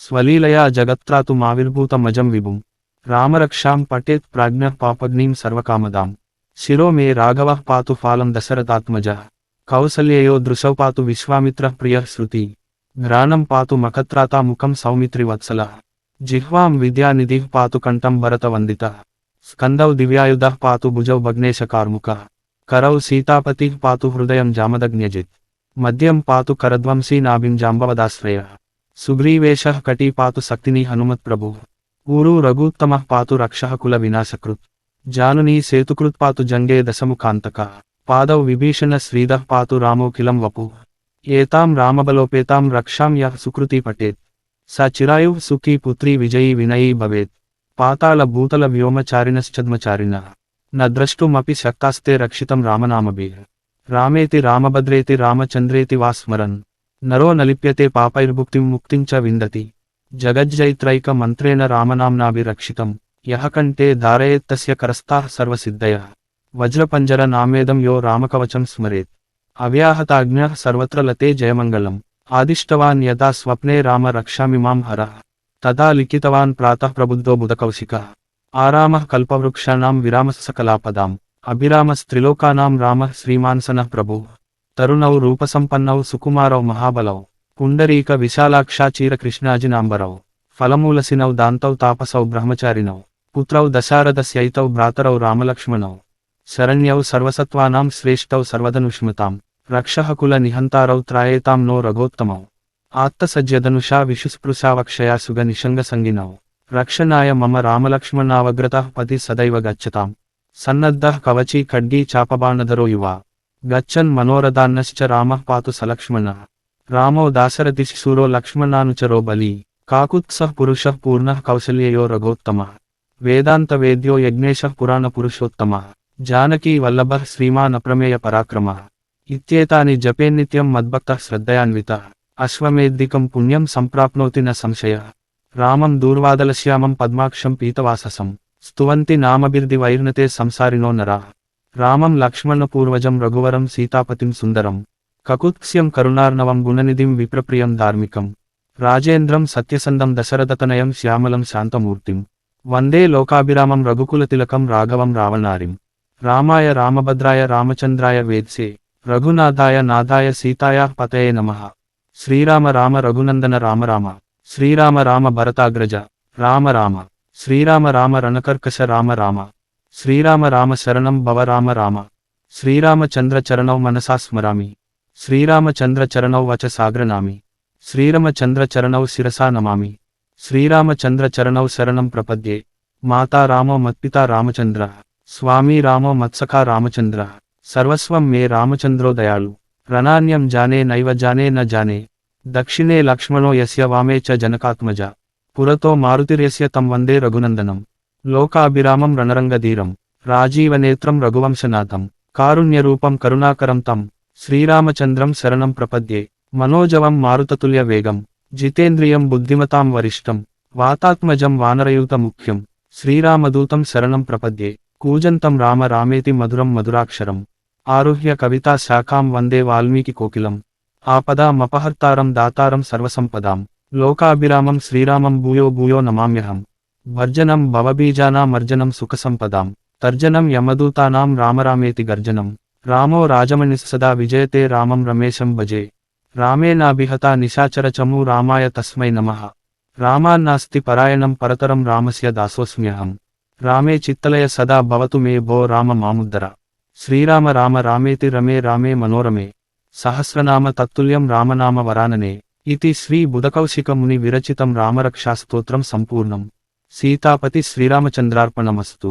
స్వలీలయా జగత్రాతు మావిర్భూతమజం విభుం రామరక్షాం పటేత్ ప్రాజ్ఞ పాపగ్నీం సర్వకామదాం శిరో మే రాఘవ పాతు ఫాలం దశరథాత్మజ కౌసల్యయో దృశౌ పాతు విశ్వామిత్ర ప్రియ శృతి ఘ్రాణం పాతు మఖత్రాతా ముఖం సౌమిత్రి వత్సల జిహ్వాం విద్యానిధి పాతు కంఠం భరత వందిత స్కందౌ దివ్యాయుధ పాతు భుజౌ భగ్నేశ కార్ముక కరౌ సీతాపతి పాతు హృదయం జామదగ్న్యజిత్ మద్యం పాతు కరధ్వంసీ నాభిం జాంబవదాశ్రయ సుగ్రీవేశ కటీ పాతు శక్తిని హనుమత్ ప్రభు ఊరు రఘూత్తమ పాతు రక్షః కుల వినాశకృత్ జానునీ సేతుకృత్ పాతు జంగే దశముఖాంతక పాదౌ విభీషణ శ్రీద పాతు రామోఖిలం వపు ఏతాం రామబలోపేతాం రక్షాం యః సుకృతి పటేత్ స చిరాయు సుఖీ పుత్రీ విజయీ వినయీ భవేత్ పాతాళ భూతల వ్యోమచారిణశ్చద్మచారిణ న ద్రష్టుమపి శక్తాస్తే రక్షితం రామనామభిః రామేతి రామభద్రేతి రామచంద్రేతి వా స్మరన్ నరో నలిప్యతే పాపైర్భుక్తిం ముక్తిం చ విందతి జగజ్జైత్రైక మంత్రేణ రామనామ్నాభిరక్షితం యః కంఠే ధారయేత్తస్య కరస్థాః సర్వసిద్ధయః వజ్రపంజర నామేదం యో రామకవచం స్మరేత్ అవ్యాహతాజ్ఞః సర్వత్ర లతే జయమంగళం ఆదిష్టవాన్ యదా స్వప్నే రామ రక్షామి మాం హరః తదా లిఖితవాన్ ప్రాతః ప్రబుద్ధో బుధకౌశికः ఆరామః కల్పవృక్షాణాం విరామస్సకలాపదాం అభిరామస్త్రిలోకానాం రామః శ్రీమాన్సనః ప్రభుః తరుణౌ రూపసంపన్నౌ సుకుమారౌ మహాబలౌ పుండరీక విశాలాక్షా చీరకృష్ణాజినాంబరౌ ఫలమూలసినౌ దాంతౌ తాపసౌ బ్రహ్మచారిణౌ పుత్రౌ దశారథస్యైతౌ భ్రాతరౌ రామలక్ష్మణౌ శరణ్యౌ సర్వసత్వానాం శ్రేష్టౌ సర్వధనుష్మతాం రక్షః కుల నిహంతారౌ త్రాయేతాం నో రఘోత్తమౌ ఆత్తసజ్యధనుషా విషుస్పృశావక్షయా సుగ నిషంగ సంగినౌ రక్షణాయ మమ రామలక్ష్మణావగ్రతః పతి సదైవ గచ్చతాం సన్నద్ధః కవచీ ఖడ్గీ చాపబాణధరో యువా గచ్చన్ మనోరథాన్నశ్చ రామః పాతు సలక్ష్మణః రామో దాశరథిశూరో లక్ష్మణానుచరో బలీ కాకుత్సః పురుషః పూర్ణః కౌసల్యయో రఘోత్తమః వేదాంత వేద్యో యజ్ఞేశః పురాణ పురుషోత్తమః జానకీ వల్లభః శ్రీమాన్ అప్రమేయ పరాక్రమః ఇత్యేతాని జపేన్నిత్యం మద్భక్తః శ్రద్ధయాన్వితః అశ్వమేధికం పుణ్యం సంప్రాప్నోతి న సంశయః రామం దూర్వాదలశ్యామం పద్మాక్షం పీతవాససం స్తువంతి నామభిర్దివైర్నతే సంసారినో నరాః రామం లక్ష్మణపూర్వజం రఘువరం సీతాపతిం సుందరం కకుత్స్యం కరుణార్ణవం గుణనిధిం విప్రప్రియం ధార్మికం రాజేంద్రం సత్యసంధం దశరథతనయం శ్యామలం శాంతమూర్తిం వందే లోకాభిరామం రఘుకులతిలకం రాఘవం రావణారిం రామాయ రామభద్రాయ రామచంద్రాయ వేద్సే రఘునాథాయ నాథాయ సీతాయాః పతయే నమః. శ్రీరామ రామ రఘునందన రామ రామ శ్రీరామ రామ భరతాగ్రజ రామ రామ శ్రీరామ రామ రణకర్కశ రామ రామ శ్రీరామ రామ శరణం భవ రామ రామ శ్రీరామచంద్ర చరణౌ మనసా స్మరామి శ్రీరామచంద్ర చరణౌ వచ సాగ్రనామి శ్రీరామచంద్ర చరణౌ శిరసా నమామి శ్రీరామచంద్ర చరణౌ శరణం ప్రపద్యే మాతా రామో మత్పితా రామచంద్ర స్వామి రామో మత్సఖా రామచంద్ర సర్వస్వం మే రామచంద్రో దయాళు రణాన్యం జానే నైవ జానే న జానే దక్షిణే లక్ష్మణో యస్య వామే చ జనకాత్మజ పురతో మారుతిర్యస్య తం వందే రఘునందనం లోకాభిరామం రణరంగధీరం రాజీవనేత్రం రఘువంశనాథం కారుణ్యరూపం కరుణాకరం తం శ్రీరామచంద్రం శరణం ప్రపద్యే మనోజవం మారుతతుల్య వేగం జితేంద్రియం బుద్ధిమతాం వరిష్టం వాతాత్మజం వానరయూత ముఖ్యం శ్రీరామదూతం శరణం ప్రపద్యే కూజంతం రామ రామేతి మధురం మధురాక్షరం ఆరుహ్య కవితా శాఖాం వందే వాల్మీకి కోకిలం ఆపదామపహర్తారం దాతారం సర్వసంపదాం లోకాభిరామం శ్రీరామం భూయో భూయో నమామ్యహం భర్జనం భవబీజానామర్జనం సుఖసంపదాం తర్జనం యమదూతానాం రామరామేతి గర్జనం రామో రాజమణిః సదా విజయతే రామం రమేశం భజే రామేనాభిహతా నిశాచరచమూ రామాయ తస్మై నమః రామాన్నాస్తి పరాయణం పరతరం రామస్య దాసోస్మ్యహం రామే చిత్తలయ సదా భవతు మే భో రామ మాముద్దర శ్రీరామ రామ రామేతి రమే రామే మనోరమే సహస్రనామ తత్తుల్యం రామనామ వరాననే ఇతి శ్రీ బుధకౌశిక ముని విరచితం రామరక్షాస్తోత్రం సంపూర్ణం సీతాపతి శ్రీరామచంద్రార్పణమస్తు।